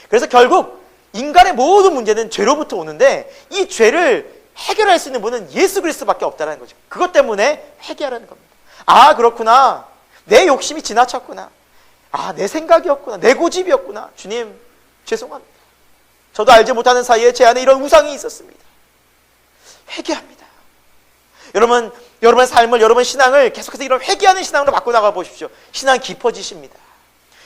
그래서 결국 인간의 모든 문제는 죄로부터 오는데 이 죄를 해결할 수 있는 분은 예수 그리스도밖에 없다는 거죠. 그것 때문에 회개하라는 겁니다. 아, 그렇구나. 내 욕심이 지나쳤구나. 아, 내 생각이었구나. 내 고집이었구나. 주님, 죄송합니다. 저도 알지 못하는 사이에 제 안에 이런 우상이 있었습니다. 회개합니다. 여러분, 여러분의 삶을, 여러분의 신앙을 계속해서 이런 회개하는 신앙으로 바꿔나가 보십시오. 신앙이 깊어지십니다.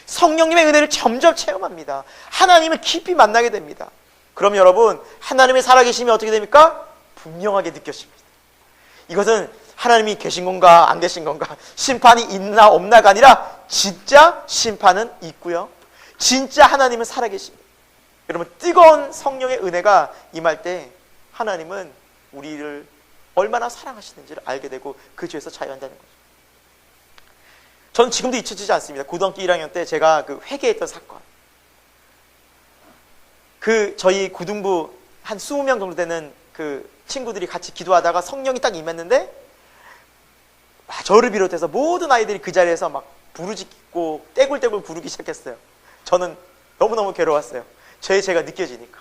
성령님의 은혜를 점점 체험합니다. 하나님을 깊이 만나게 됩니다. 그럼 여러분, 하나님의 살아계심이 어떻게 됩니까? 분명하게 느껴집니다. 이것은 하나님이 계신 건가 안 계신 건가, 심판이 있나 없나가 아니라 진짜 심판은 있고요, 진짜 하나님은 살아계십니다. 여러분, 뜨거운 성령의 은혜가 임할 때 하나님은 우리를 얼마나 사랑하시는지를 알게 되고 그 죄에서 자유한다는 거죠. 저는 지금도 잊혀지지 않습니다. 고등학교 1학년 때 제가 그 회개했던 사건. 저희 고등부 한 20명 정도 되는 그 친구들이 같이 기도하다가 성령이 딱 임했는데, 저를 비롯해서 모든 아이들이 그 자리에서 막 부르짖고 떼굴떼굴 부르기 시작했어요. 저는 너무너무 괴로웠어요. 제가 느껴지니까.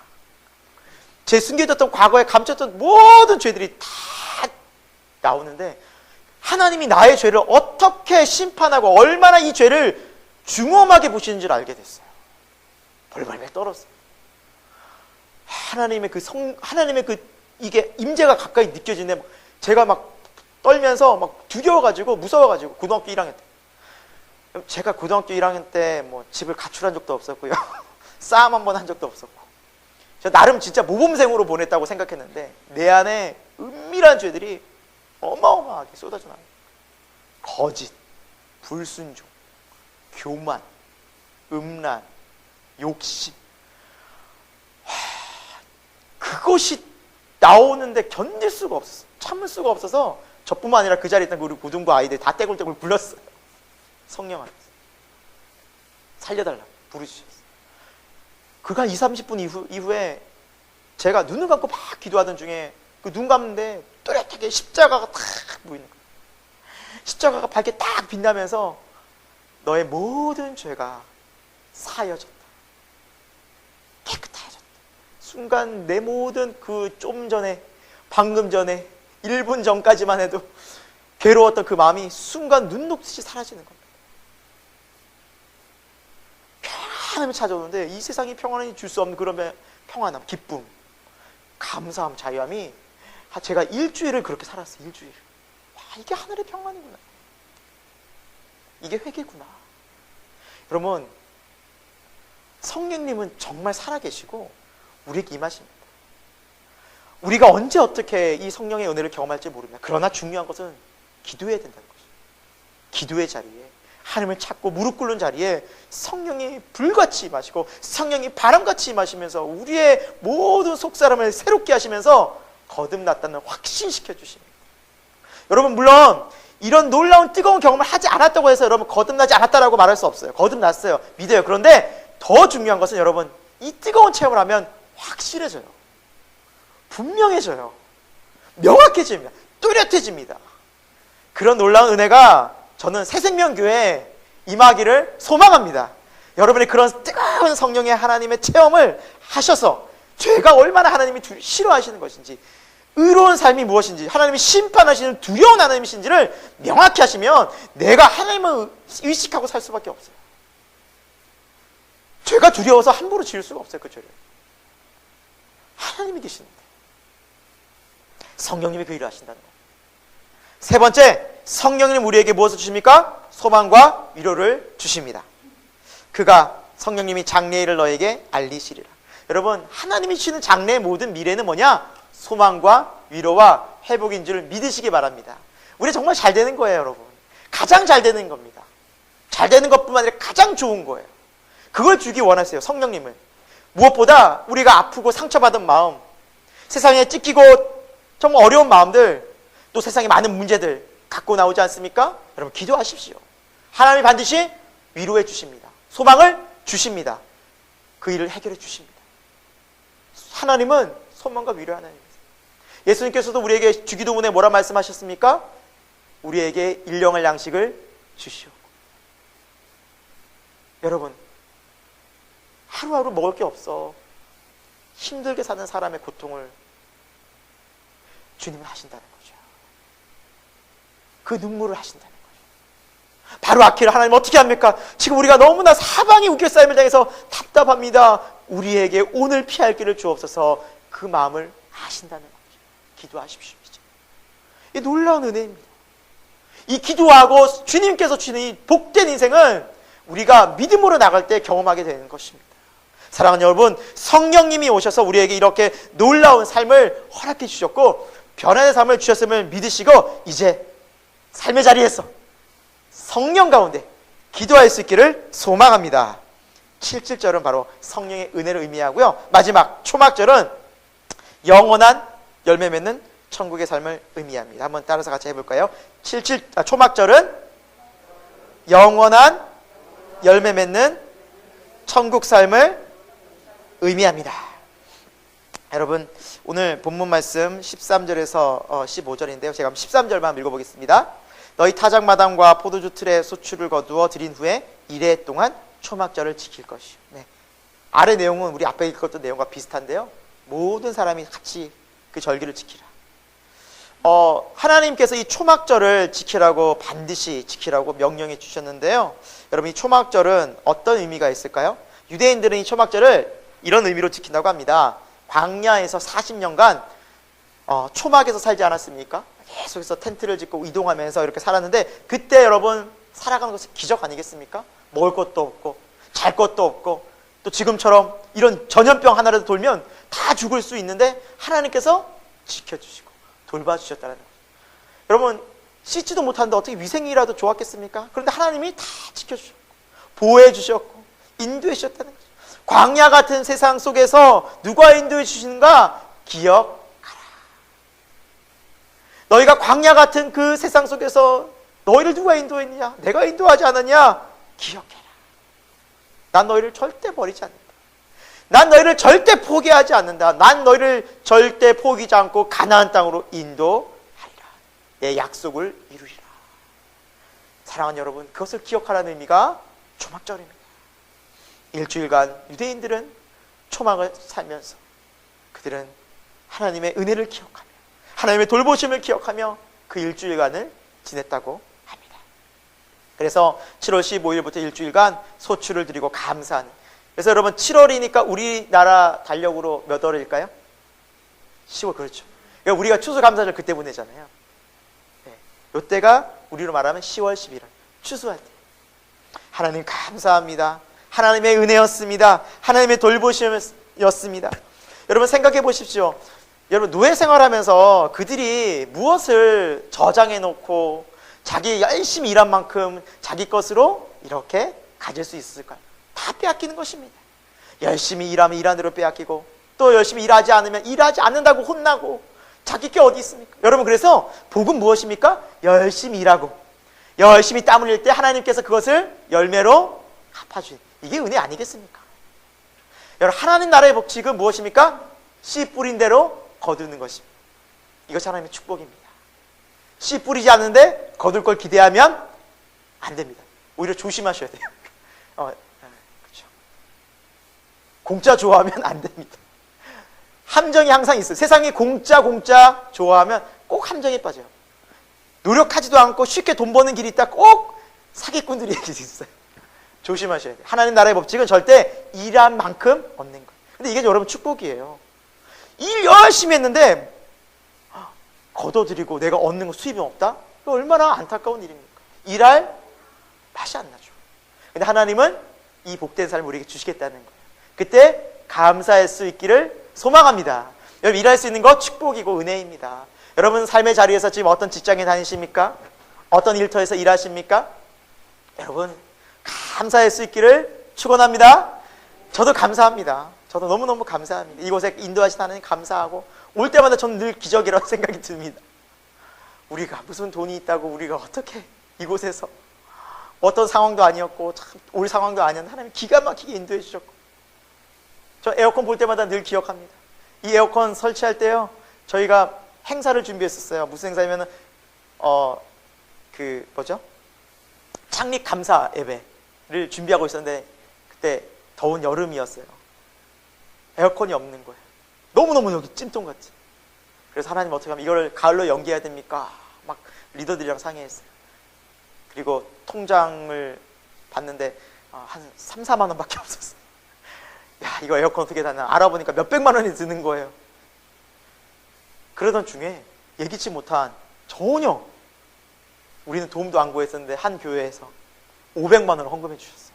제 숨겨졌던 과거에 감췄던 모든 죄들이 다 나오는데, 하나님이 나의 죄를 어떻게 심판하고 얼마나 이 죄를 중엄하게 보시는지를 알게 됐어요. 벌벌벌 떨었어요. 하나님의 이게 임재가 가까이 느껴지네. 제가 막 떨면서 막 두려워가지고 무서워가지고, 고등학교 1학년 때. 제가 고등학교 1학년 때 뭐 집을 가출한 적도 없었고요. 싸움 한 번 한 적도 없었고. 저 나름 진짜 모범생으로 보냈다고 생각했는데 내 안에 은밀한 죄들이 어마어마하게 쏟아져 나와요. 거짓, 불순종, 교만, 음란, 욕심. 그것이 나오는데 견딜 수가 없었어요. 참을 수가 없어서 저뿐만 아니라 그 자리에 있던 우리 고등부 아이들 다 떼굴떼굴 불렀어요. 성령 안에서 살려달라고 부르주셨어요. 그가 20-30분 이후에 제가 눈을 감고 막 기도하던 중에 그 눈 감는데 또렷하게 십자가가 딱 보이는 거예요. 십자가가 밝게 딱 빛나면서 너의 모든 죄가 사여졌다. 깨끗해졌다. 순간 내 모든 그 좀 전에, 방금 전에 1분 전까지만 해도 괴로웠던 그 마음이 순간 눈 녹듯이 사라지는 겁니다. 평안함이 찾아오는데 이 세상이 평안함이 줄 수 없는 그런 평안함, 기쁨, 감사함, 자유함이, 제가 일주일을 그렇게 살았어요. 일주일. 와, 이게 하늘의 평안이구나. 이게 회개구나. 여러분, 성령님은 정말 살아계시고 우리에게 임하십니다. 우리가 언제 어떻게 이 성령의 은혜를 경험할지 모릅니다. 그러나 중요한 것은 기도해야 된다는 것이죠. 기도의 자리에, 하나님을 찾고 무릎 꿇는 자리에 성령이 불같이 임하시고 성령이 바람같이 임하시면서 우리의 모든 속사람을 새롭게 하시면서 거듭났다는 확신시켜 주십니다. 여러분, 물론 이런 놀라운 뜨거운 경험을 하지 않았다고 해서 여러분 거듭나지 않았다라고 말할 수 없어요. 거듭났어요. 믿어요. 그런데 더 중요한 것은 여러분, 이 뜨거운 체험을 하면 확실해져요. 분명해져요. 명확해집니다. 뚜렷해집니다. 그런 놀라운 은혜가 저는 새생명교회에 임하기를 소망합니다. 여러분이 그런 뜨거운 성령의 하나님의 체험을 하셔서 죄가 얼마나 하나님이 싫어하시는 것인지, 의로운 삶이 무엇인지, 하나님이 심판하시는 두려운 하나님이신지를 명확히 하시면 내가 하나님을 의식하고 살 수밖에 없어요. 죄가 두려워서 함부로 지을 수가 없어요. 그 죄를. 하나님이 계시는데 성령님이 그 일을 하신다는 거예요. 세 번째, 성령님 우리에게 무엇을 주십니까? 소망과 위로를 주십니다. 그가, 성령님이 장래일을 너에게 알리시리라. 여러분, 하나님이 주시는 장래의 모든 미래는 뭐냐? 소망과 위로와 회복인 줄 믿으시기 바랍니다. 우리 정말 잘 되는 거예요, 여러분. 가장 잘 되는 겁니다. 잘 되는 것뿐만 아니라 가장 좋은 거예요. 그걸 주기 원하세요, 성령님은. 무엇보다 우리가 아프고 상처받은 마음, 세상에 찢기고 정말 어려운 마음들, 또 세상에 많은 문제들 갖고 나오지 않습니까? 여러분, 기도하십시오. 하나님이 반드시 위로해 주십니다. 소망을 주십니다. 그 일을 해결해 주십니다. 하나님은 소망과 위로의 하나님이세요. 예수님께서도 우리에게 주기도문에 뭐라 말씀하셨습니까? 우리에게 일용할 양식을 주시오. 여러분, 하루하루 먹을 게 없어 힘들게 사는 사람의 고통을 주님은 하신다는 거죠. 그 눈물을 하신다는 거죠. 바로 아키를 하나님 어떻게 합니까? 지금 우리가 너무나 사방이 우겨싸임을 당해서 답답합니다. 우리에게 오늘 피할 길을 주옵소서. 그 마음을 아신다는 거죠. 기도하십시오. 이 놀라운 은혜입니다. 이 기도하고 주님께서 주시는 이 복된 인생은 우리가 믿음으로 나갈 때 경험하게 되는 것입니다. 사랑하는 여러분, 성령님이 오셔서 우리에게 이렇게 놀라운 삶을 허락해 주셨고 변화의 삶을 주셨음을 믿으시고 이제 삶의 자리에서 성령 가운데 기도할 수 있기를 소망합니다. 77절은 바로 성령의 은혜를 의미하고요. 마지막 초막절은 영원한 열매 맺는 천국의 삶을 의미합니다. 한번 따라서 같이 해볼까요? 초막절은 영원한 열매 맺는 천국 삶을 의미합니다. 여러분, 오늘 본문 말씀 13절에서 15절인데요. 제가 13절만 읽어보겠습니다. 너희 타작마당과 포도주 틀에 소출을 거두어 드린 후에 이래 동안 초막절을 지킬 것이요. 네. 아래 내용은 우리 앞에 읽었던 내용과 비슷한데요. 모든 사람이 같이 그 절기를 지키라. 하나님께서 이 초막절을 지키라고, 반드시 지키라고 명령해 주셨는데요. 여러분, 이 초막절은 어떤 의미가 있을까요? 유대인들은 이 초막절을 이런 의미로 지킨다고 합니다. 광야에서 40년간 초막에서 살지 않았습니까? 계속해서 텐트를 짓고 이동하면서 이렇게 살았는데, 그때 여러분 살아가는 것은 기적 아니겠습니까? 먹을 것도 없고 잘 것도 없고, 또 지금처럼 이런 전염병 하나라도 돌면 다 죽을 수 있는데 하나님께서 지켜주시고 돌봐주셨다는 거죠. 여러분, 씻지도 못하는데 어떻게 위생이라도 좋았겠습니까? 그런데 하나님이 다 지켜주셨고 보호해 주셨고 인도해 주셨다는 거죠. 광야 같은 세상 속에서 누가 인도해 주시는가? 기억하라. 너희가 광야 같은 그 세상 속에서 너희를 누가 인도했느냐? 내가 인도하지 않았냐? 기억해라. 난 너희를 절대 버리지 않는다. 난 너희를 절대 포기하지 않는다. 난 너희를 절대 포기하지 않고 가나안 땅으로 인도하리라. 내 약속을 이루리라. 사랑하는 여러분, 그것을 기억하라는 의미가 초막절입니다. 일주일간 유대인들은 초막을 살면서 그들은 하나님의 은혜를 기억하며 하나님의 돌보심을 기억하며 그 일주일간을 지냈다고 합니다. 그래서 7월 15일부터 일주일간 소출을 드리고 감사하는, 그래서 여러분 7월이니까 우리나라 달력으로 몇 월일까요? 10월, 그렇죠. 그러니까 우리가 추수감사절 그때 보내잖아요. 네. 이때가 우리로 말하면 10월 11월 추수할 때. 하나님 감사합니다. 하나님의 은혜였습니다. 하나님의 돌보심이었습니다. 여러분 생각해 보십시오. 여러분 노예 생활하면서 그들이 무엇을 저장해 놓고 자기 열심히 일한 만큼 자기 것으로 이렇게 가질 수 있을까요? 다 빼앗기는 것입니다. 열심히 일하면 일한 대로 빼앗기고, 또 열심히 일하지 않으면 일하지 않는다고 혼나고, 자기 게 어디 있습니까? 여러분, 그래서 복은 무엇입니까? 열심히 일하고 열심히 땀 흘릴 때 하나님께서 그것을 열매로 갚아주신, 이게 은혜 아니겠습니까? 여러분, 하나님 나라의 법칙은 무엇입니까? 씨 뿌린 대로 거두는 것입니다. 이것이 하나님의 축복입니다. 씨 뿌리지 않는데 거둘 걸 기대하면 안 됩니다. 오히려 조심하셔야 돼요. 그렇죠. 공짜 좋아하면 안 됩니다. 함정이 항상 있어요. 세상이 공짜 좋아하면 꼭 함정에 빠져요. 노력하지도 않고 쉽게 돈 버는 길이 있다, 꼭 사기꾼들이 있어요. 조심하셔야 돼요. 하나님 나라의 법칙은 절대 일한 만큼 얻는 거예요. 근데 이게 여러분 축복이에요. 일 열심히 했는데 거둬들이고 내가 얻는 거 수입이 없다? 이거 얼마나 안타까운 일입니까? 일할 맛이 안 나죠. 근데 하나님은 이 복된 삶을 우리에게 주시겠다는 거예요. 그때 감사할 수 있기를 소망합니다. 여러분, 일할 수 있는 것 축복이고 은혜입니다. 여러분 삶의 자리에서 지금 어떤 직장에 다니십니까? 어떤 일터에서 일하십니까? 여러분 감사할 수 있기를 축원합니다. 저도 감사합니다. 저도 너무너무 감사합니다. 이곳에 인도하신 하나님 감사하고, 올 때마다 저는 늘 기적이라는 생각이 듭니다. 우리가 무슨 돈이 있다고 우리가 어떻게 이곳에서 어떤 상황도 아니었고 참 올 상황도 아니었는데 하나님 기가 막히게 인도해 주셨고, 저 에어컨 볼 때마다 늘 기억합니다. 이 에어컨 설치할 때요, 저희가 행사를 준비했었어요. 무슨 행사냐면은 창립 감사 예배를 준비하고 있었는데, 그때 더운 여름이었어요. 에어컨이 없는 거예요. 너무너무 여기 찜통같이. 그래서 하나님 어떻게 하면 이걸 가을로 연기해야 됩니까? 막 리더들이랑 상의했어요. 그리고 통장을 봤는데 한 3, 4만 원밖에 없었어요. 야, 이거 에어컨 어떻게 다나 알아보니까 몇백만 원이 드는 거예요. 그러던 중에 예기치 못한, 전혀 우리는 도움도 안 구했었는데 한 교회에서 500만 원을 헌금해 주셨어요.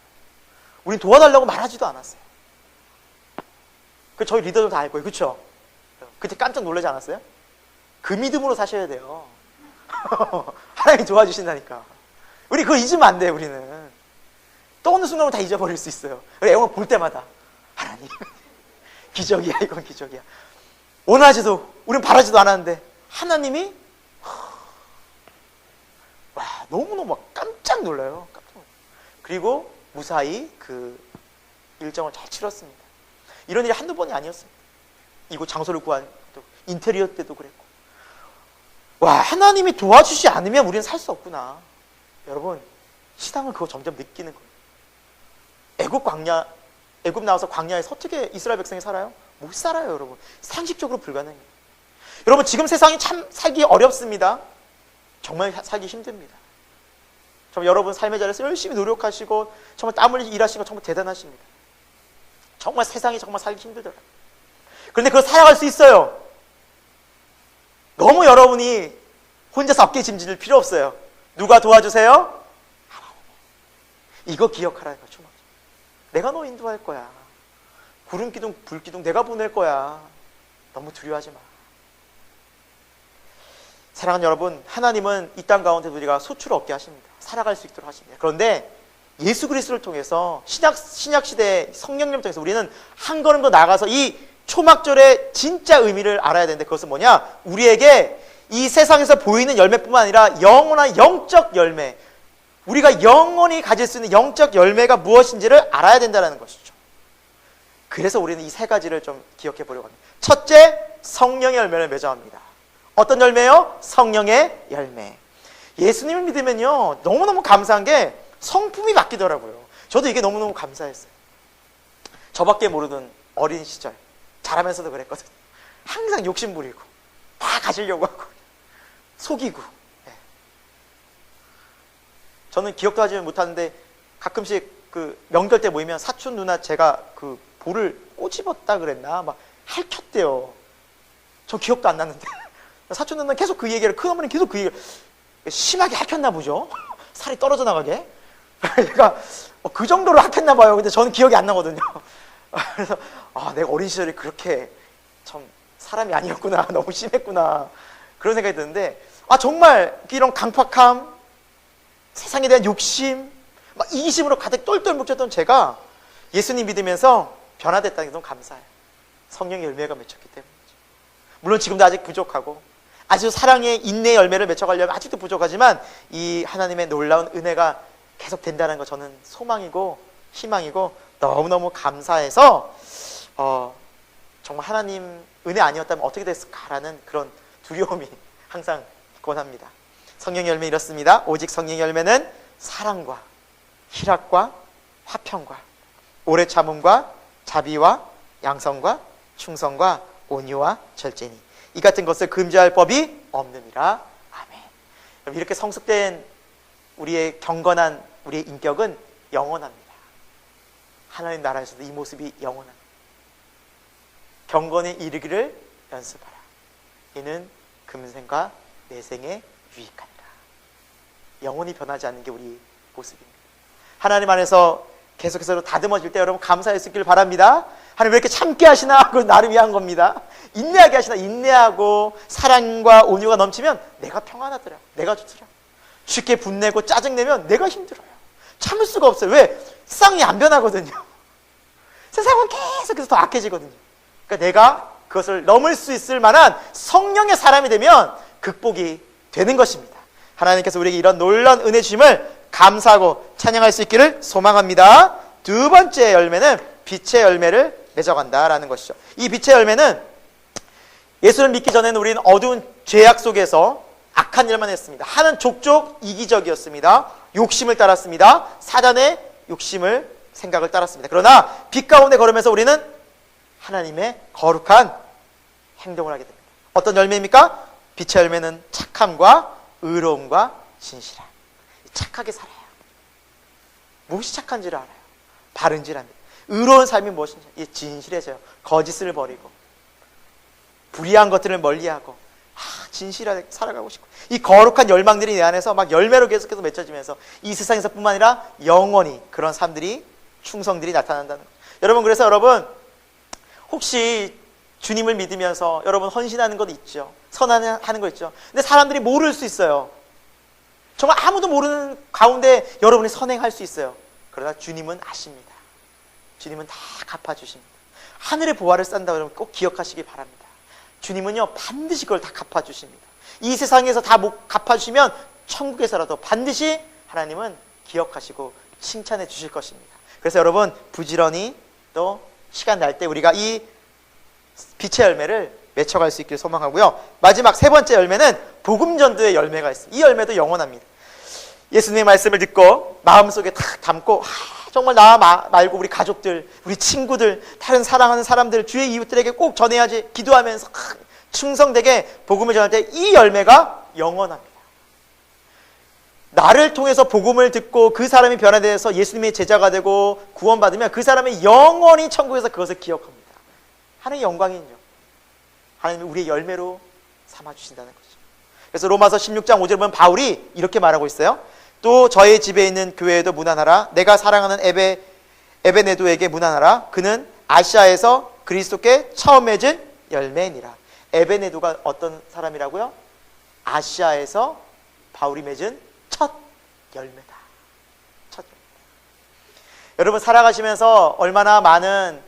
우린 도와달라고 말하지도 않았어요. 저희 리더도 다 알 거예요. 그렇죠? 그때 깜짝 놀라지 않았어요? 그 믿음으로 사셔야 돼요. 하나님이 도와주신다니까. 우리 그거 잊으면 안 돼요. 우리는 또 어느 순간으로 다 잊어버릴 수 있어요. 영화 볼 때마다 하나님 기적이야, 이건 기적이야. 원하지도, 우린 바라지도 않았는데 하나님이, 와, 너무너무 깜짝 놀라요. 깜짝 놀라요. 그리고 무사히 그 일정을 잘 치렀습니다. 이런 일이 한두 번이 아니었습니다. 이곳 장소를 구한 것도, 인테리어 때도 그랬고. 와, 하나님이 도와주지 않으면 우리는 살 수 없구나. 여러분, 시당은 그거 점점 느끼는 거예요. 애굽 나와서 광야에서 어떻게 이스라엘 백성이 살아요? 못 살아요, 여러분. 상식적으로 불가능해요. 여러분, 지금 세상이 참 살기 어렵습니다. 정말 살기 힘듭니다. 정말 여러분 삶의 자리에서 열심히 노력하시고 정말 땀 흘리고 일하시는 거 정말 대단하십니다. 정말 세상이 정말 살기 힘들더라고요. 그런데 그걸 살아갈 수 있어요. 너무 여러분이 혼자서 어깨짐질 필요 없어요. 누가 도와주세요? 하나님. 이거 기억하라는 거죠. 내가 너 인도할 거야. 구름기둥, 불기둥 내가 보낼 거야. 너무 두려워하지 마. 사랑하는 여러분, 하나님은 이 땅 가운데 우리가 소출을 얻게 하십니다. 살아갈 수 있도록 하십니다. 그런데 예수 그리스도를 통해서 신약시대의 성령님을 통해서 우리는 한 걸음 더 나아가서 이 초막절의 진짜 의미를 알아야 되는데, 그것은 뭐냐? 우리에게 이 세상에서 보이는 열매뿐만 아니라 영원한 영적 열매, 우리가 영원히 가질 수 있는 영적 열매가 무엇인지를 알아야 된다는 것이죠. 그래서 우리는 이 세 가지를 좀 기억해 보려고 합니다. 첫째, 성령의 열매를 맺어갑니다. 어떤 열매요? 성령의 열매. 예수님을 믿으면요, 너무너무 감사한 게 성품이 바뀌더라고요. 저도 이게 너무너무 감사했어요. 저밖에 모르던 어린 시절, 자라면서도 그랬거든요. 항상 욕심 부리고 다 가지려고 하고 속이고. 저는 기억도 하지 못하는데 가끔씩 그 명절 때 모이면 사촌 누나 제가 그 볼을 꼬집었다 그랬나 막 핥혔대요. 저 기억도 안 나는데 사촌 누나는 계속 그 얘기를, 큰어머니는 계속 그 얘기를, 심하게 핥혔나 보죠. 살이 떨어져 나가게. 얘가 그 정도로 악했나 봐요. 근데 저는 기억이 안 나거든요. 그래서 내가 어린 시절에 그렇게 참 사람이 아니었구나. 너무 심했구나. 그런 생각이 드는데 정말 이런 강팍함, 세상에 대한 욕심, 막 이기심으로 가득 똘똘 뭉쳤던 제가 예수님 믿으면서 변화됐다는 게 너무 감사해요. 성령의 열매가 맺혔기 때문이죠. 물론 지금도 아직 부족하고 아주 사랑의 인내의 열매를 맺혀가려면 아직도 부족하지만 이 하나님의 놀라운 은혜가 계속 된다는 거 저는 소망이고 희망이고 너무너무 감사해서 정말 하나님 은혜 아니었다면 어떻게 됐을까라는 그런 두려움이 항상 있곤 합니다. 성령의 열매 이렇습니다. 오직 성령의 열매는 사랑과 희락과 화평과 오래 참음과 자비와 양성과 충성과 온유와 절제니 이 같은 것을 금지할 법이 없느니라. 아멘. 이렇게 성숙된 우리의 경건한 우리의 인격은 영원합니다. 하나님 나라에서도 이 모습이 영원합니다. 경건에 이르기를 연습하라. 이는 금생과 내생에 유익하니라. 영원히 변하지 않는 게 우리 모습입니다. 하나님 안에서 계속해서 다듬어질 때 여러분 감사할 수 있기를 바랍니다. 하나님 왜 이렇게 참게 하시나? 그건 나를 위한 겁니다. 인내하게 하시나? 인내하고 사랑과 온유가 넘치면 내가 평안하더라. 내가 좋더라. 쉽게 분내고 짜증내면 내가 힘들어요. 참을 수가 없어요. 왜? 세상이 안 변하거든요. 세상은 계속해서 더 악해지거든요. 그러니까 내가 그것을 넘을 수 있을 만한 성령의 사람이 되면 극복이 되는 것입니다. 하나님께서 우리에게 이런 놀라운 은혜 주심을 감사하고 찬양할 수 있기를 소망합니다. 두 번째 열매는 빛의 열매를 맺어간다라는 것이죠. 이 빛의 열매는 예수를 믿기 전에는 우리는 어두운 죄악 속에서 악한 일만 했습니다. 하는 족족 이기적이었습니다. 욕심을 따랐습니다. 사단의 욕심을 생각을 따랐습니다. 그러나 빛 가운데 걸으면서 우리는 하나님의 거룩한 행동을 하게 됩니다. 어떤 열매입니까? 빛의 열매는 착함과 의로움과 진실함. 착하게 살아요. 무엇이 착한지를 알아요. 바른지를 압니다. 의로운 삶이 무엇인지 진실해져요. 거짓을 버리고 불의한 것들을 멀리하고 진실하게 살아가고 싶고 이 거룩한 열망들이 내 안에서 막 열매로 계속해서 맺혀지면서 이 세상에서 뿐만 아니라 영원히 그런 삶들이 충성들이 나타난다는 거예요. 여러분 그래서 여러분 혹시 주님을 믿으면서 여러분 헌신하는 것 있죠. 선하는 거 있죠. 근데 사람들이 모를 수 있어요. 정말 아무도 모르는 가운데 여러분이 선행할 수 있어요. 그러나 주님은 아십니다. 주님은 다 갚아주십니다. 하늘의 보화를 싼다 그러면 꼭 기억하시기 바랍니다. 주님은요 반드시 그걸 다 갚아주십니다. 이 세상에서 다 못 갚아주시면 천국에서라도 반드시 하나님은 기억하시고 칭찬해 주실 것입니다. 그래서 여러분 부지런히 또 시간 날 때 우리가 이 빛의 열매를 맺혀갈 수 있길 소망하고요. 마지막 세 번째 열매는 복음 전도의 열매가 있습니다. 이 열매도 영원합니다. 예수님의 말씀을 듣고 마음속에 탁 담고 정말 나 말고 우리 가족들, 우리 친구들, 다른 사랑하는 사람들, 주의 이웃들에게 꼭 전해야지 기도하면서 충성되게 복음을 전할 때 이 열매가 영원합니다. 나를 통해서 복음을 듣고 그 사람이 변화되어서 예수님의 제자가 되고 구원받으면 그 사람이 영원히 천국에서 그것을 기억합니다. 하나님의 영광이죠. 하나님이 우리의 열매로 삼아주신다는 거죠. 그래서 로마서 16장 5절 보면 바울이 이렇게 말하고 있어요. 또 저의 집에 있는 교회에도 문안하라. 내가 사랑하는 에베네도에게 문안하라. 그는 아시아에서 그리스도께 처음 맺은 열매니라. 에베네도가 어떤 사람이라고요? 아시아에서 바울이 맺은 첫 열매다. 첫 열매. 여러분 살아가시면서 얼마나 많은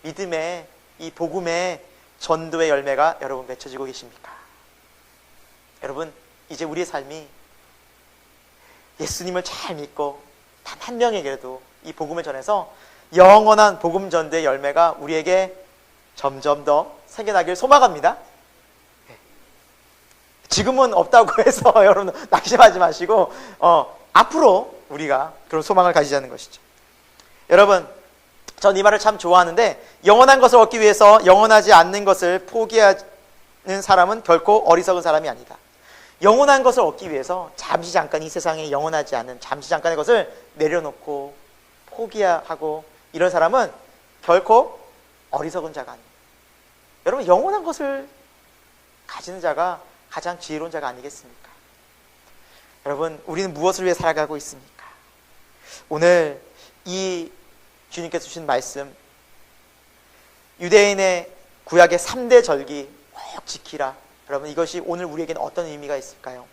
믿음의 이 복음의 전도의 열매가 여러분 맺혀지고 계십니까? 여러분 이제 우리의 삶이 예수님을 잘 믿고 단 한 명에게라도 이 복음을 전해서 영원한 복음 전도의 열매가 우리에게 점점 더 생겨나길 소망합니다. 지금은 없다고 해서 여러분 낙심하지 마시고 앞으로 우리가 그런 소망을 가지자는 것이죠. 여러분 전 이 말을 참 좋아하는데 영원한 것을 얻기 위해서 영원하지 않는 것을 포기하는 사람은 결코 어리석은 사람이 아니다. 영원한 것을 얻기 위해서 잠시 잠깐 이 세상에 영원하지 않은 잠시 잠깐의 것을 내려놓고 포기하고 이런 사람은 결코 어리석은 자가 아닙니다. 여러분 영원한 것을 가지는 자가 가장 지혜로운 자가 아니겠습니까? 여러분 우리는 무엇을 위해 살아가고 있습니까? 오늘 이 주님께서 주신 말씀, 유대인의 구약의 3대 절기 꼭 지키라. 여러분, 이것이 오늘 우리에게는 어떤 의미가 있을까요?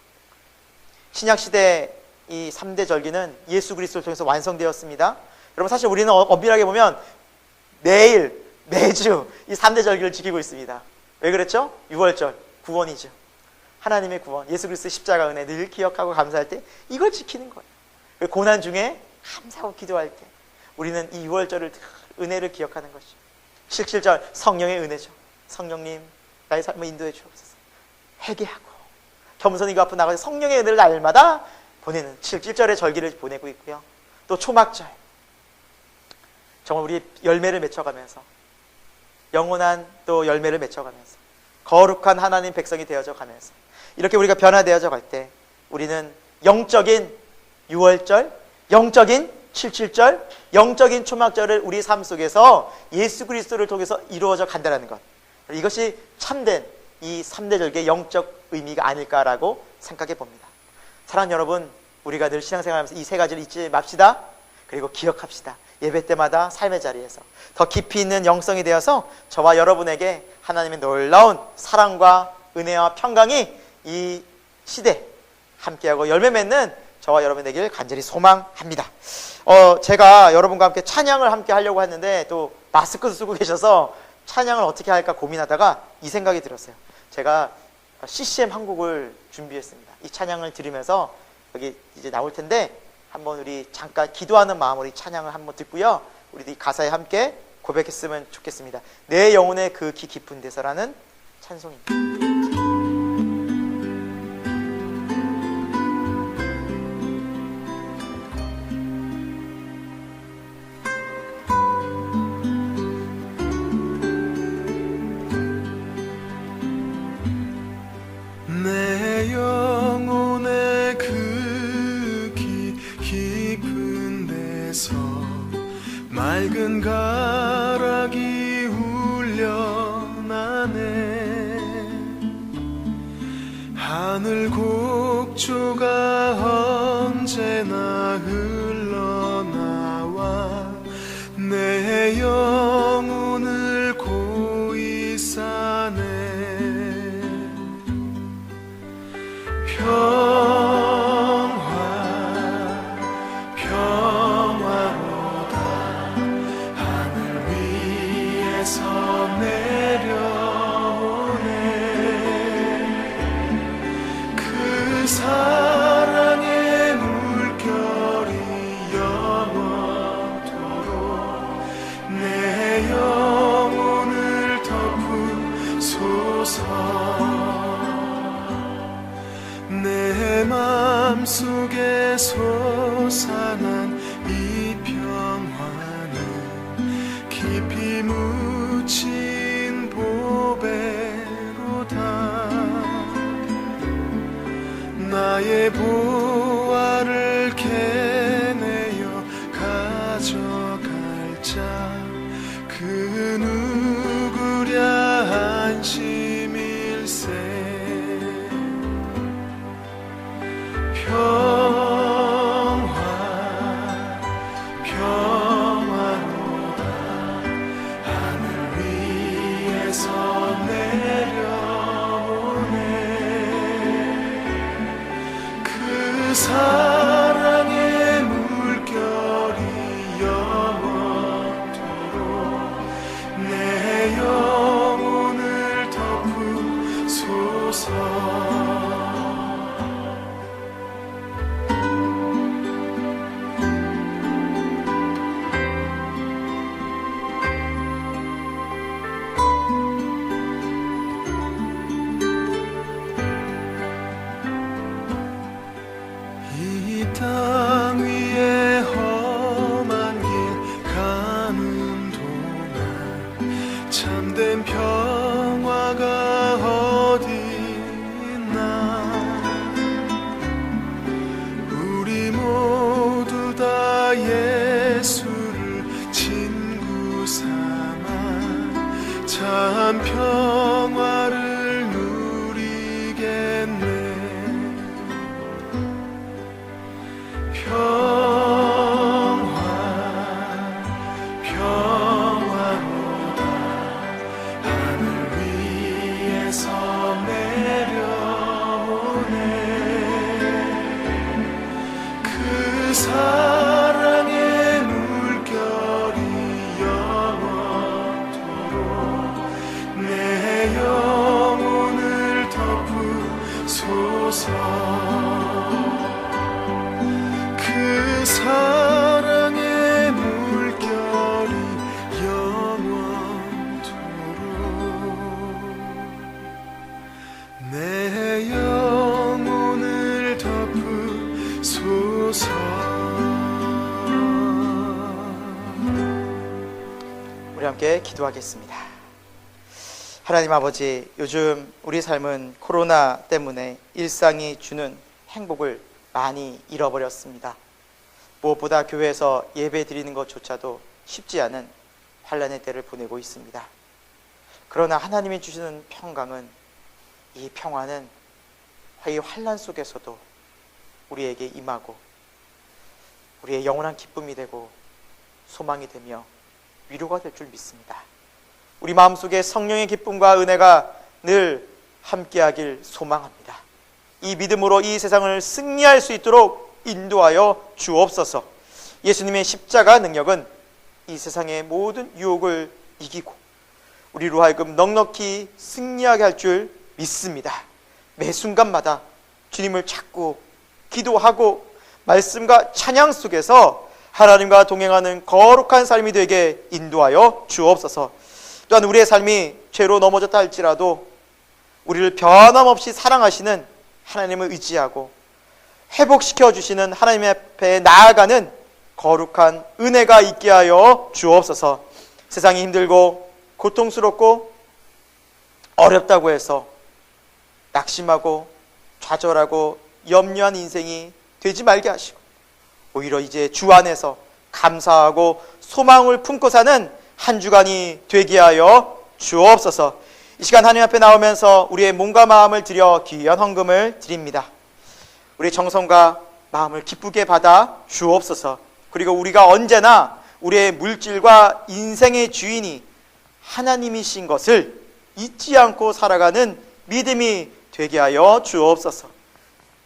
신약시대 이 3대 절기는 예수 그리스도를 통해서 완성되었습니다. 여러분, 사실 우리는 엄밀하게 보면 매일, 매주 이 3대 절기를 지키고 있습니다. 왜 그랬죠? 6월절, 구원이죠. 하나님의 구원, 예수 그리스도의 십자가 은혜 늘 기억하고 감사할 때 이걸 지키는 거예요. 고난 중에 감사하고 기도할 때 우리는 이 6월절을 은혜를 기억하는 것이죠. 7절 성령의 은혜죠. 성령님 나의 삶을 인도해 주옵소서. 회개하고 겸손히 그 앞으로 나가서 성령의 은혜를 날마다 보내는 7절의 절기를 보내고 있고요. 또 초막절, 정말 우리 열매를 맺혀가면서 영원한 또 열매를 맺혀가면서 거룩한 하나님 백성이 되어져 가면서 이렇게 우리가 변화되어져 갈 때 우리는 영적인 6월절, 영적인 7.7절, 영적인 초막절을 우리 삶 속에서 예수 그리스도를 통해서 이루어져 간다는 것, 이것이 참된 이 3대 절기의 영적 의미가 아닐까라고 생각해 봅니다. 사랑하는 여러분, 우리가 늘 신앙생활하면서 이 세 가지를 잊지 맙시다. 그리고 기억합시다. 예배 때마다 삶의 자리에서 더 깊이 있는 영성이 되어서 저와 여러분에게 하나님의 놀라운 사랑과 은혜와 평강이 이 시대 함께하고 열매 맺는 저와 여러분 되기를 간절히 소망합니다. 제가 여러분과 함께 찬양을 함께 하려고 했는데 또 마스크도 쓰고 계셔서 찬양을 어떻게 할까 고민하다가 이 생각이 들었어요. 제가 CCM 한국을 준비했습니다. 이 찬양을 들으면서 여기 이제 나올 텐데 한번 우리 잠깐 기도하는 마음으로 이 찬양을 한번 듣고요. 우리들이 가사에 함께 고백했으면 좋겠습니다. 내 영혼의 그 깊은 데서라는 찬송입니다. 내 영혼의 그 깊은 데서 맑은 가락이 울려나네. 하늘 곡조가 언제나 흘러나와 내 영혼을 고이 싸네. 평화로다. 하늘 위에서 내려오네. 그 사랑의 물결이 영원토록 내 영혼을 덮으소서. 내 맘속에 솟아난 이 평화는 깊이 묻힌 보배로다. 나의 보화를 캐내어 가져갈 자 그 누구랴 안심일세. 평화로다. 하늘 위에서 내려오네. 그 사랑의 물결이 영원토록 내 영혼을 덮으소서. 땅 위에 험한 길 가는 동안 참된 평화가 어디 있나. 우리 모두 다 예수를 친구 삼아 참 평화를 누리겠네. 함께 기도하겠습니다. 하나님 아버지, 요즘 우리 삶은 코로나 때문에 일상이 주는 행복을 많이 잃어버렸습니다. 무엇보다 교회에서 예배 드리는 것조차도 쉽지 않은 환난의 때를 보내고 있습니다. 그러나 하나님이 주시는 평강은, 이 평화는 이 환난 속에서도 우리에게 임하고 우리의 영원한 기쁨이 되고 소망이 되며 위로가 될 줄 믿습니다. 우리 마음속에 성령의 기쁨과 은혜가 늘 함께하길 소망합니다. 이 믿음으로 이 세상을 승리할 수 있도록 인도하여 주옵소서. 예수님의 십자가 능력은 이 세상의 모든 유혹을 이기고 우리로 하여금 넉넉히 승리하게 할 줄 믿습니다. 매 순간마다 주님을 찾고 기도하고 말씀과 찬양 속에서 하나님과 동행하는 거룩한 삶이 되게 인도하여 주옵소서. 또한 우리의 삶이 죄로 넘어졌다 할지라도 우리를 변함없이 사랑하시는 하나님을 의지하고 회복시켜 주시는 하나님 앞에 나아가는 거룩한 은혜가 있게 하여 주옵소서. 세상이 힘들고 고통스럽고 어렵다고 해서 낙심하고 좌절하고 염려한 인생이 되지 말게 하시고 오히려 이제 주 안에서 감사하고 소망을 품고 사는 한 주간이 되게 하여 주옵소서. 이 시간 하나님 앞에 나오면서 우리의 몸과 마음을 드려 귀한 헌금을 드립니다. 우리의 정성과 마음을 기쁘게 받아 주옵소서. 그리고 우리가 언제나 우리의 물질과 인생의 주인이 하나님이신 것을 잊지 않고 살아가는 믿음이 되게 하여 주옵소서.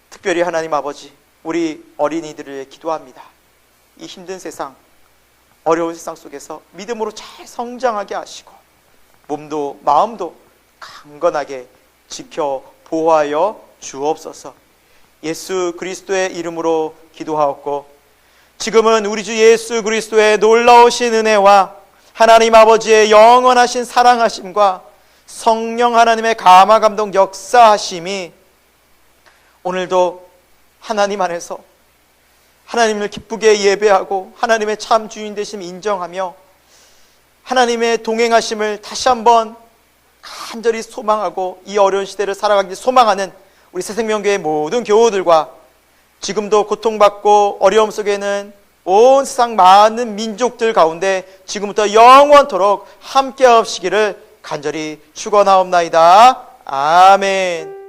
특별히 하나님 아버지, 우리 어린이들을 기도합니다. 이 힘든 세상, 어려운 세상 속에서 믿음으로 잘 성장하게 하시고 몸도 마음도 강건하게 지켜 보호하여 주옵소서. 예수 그리스도의 이름으로 기도하옵고 지금은 우리 주 예수 그리스도의 놀라우신 은혜와 하나님 아버지의 영원하신 사랑하심과 성령 하나님의 감화 감동 역사하심이 오늘도 하나님 안에서 하나님을 기쁘게 예배하고 하나님의 참 주인 되심 인정하며 하나님의 동행하심을 다시 한번 간절히 소망하고 이 어려운 시대를 살아가기 소망하는 우리 새생명교회 모든 교우들과 지금도 고통받고 어려움 속에는 온 세상 많은 민족들 가운데 지금부터 영원토록 함께 하시기를 간절히 축원하옵나이다. 아멘.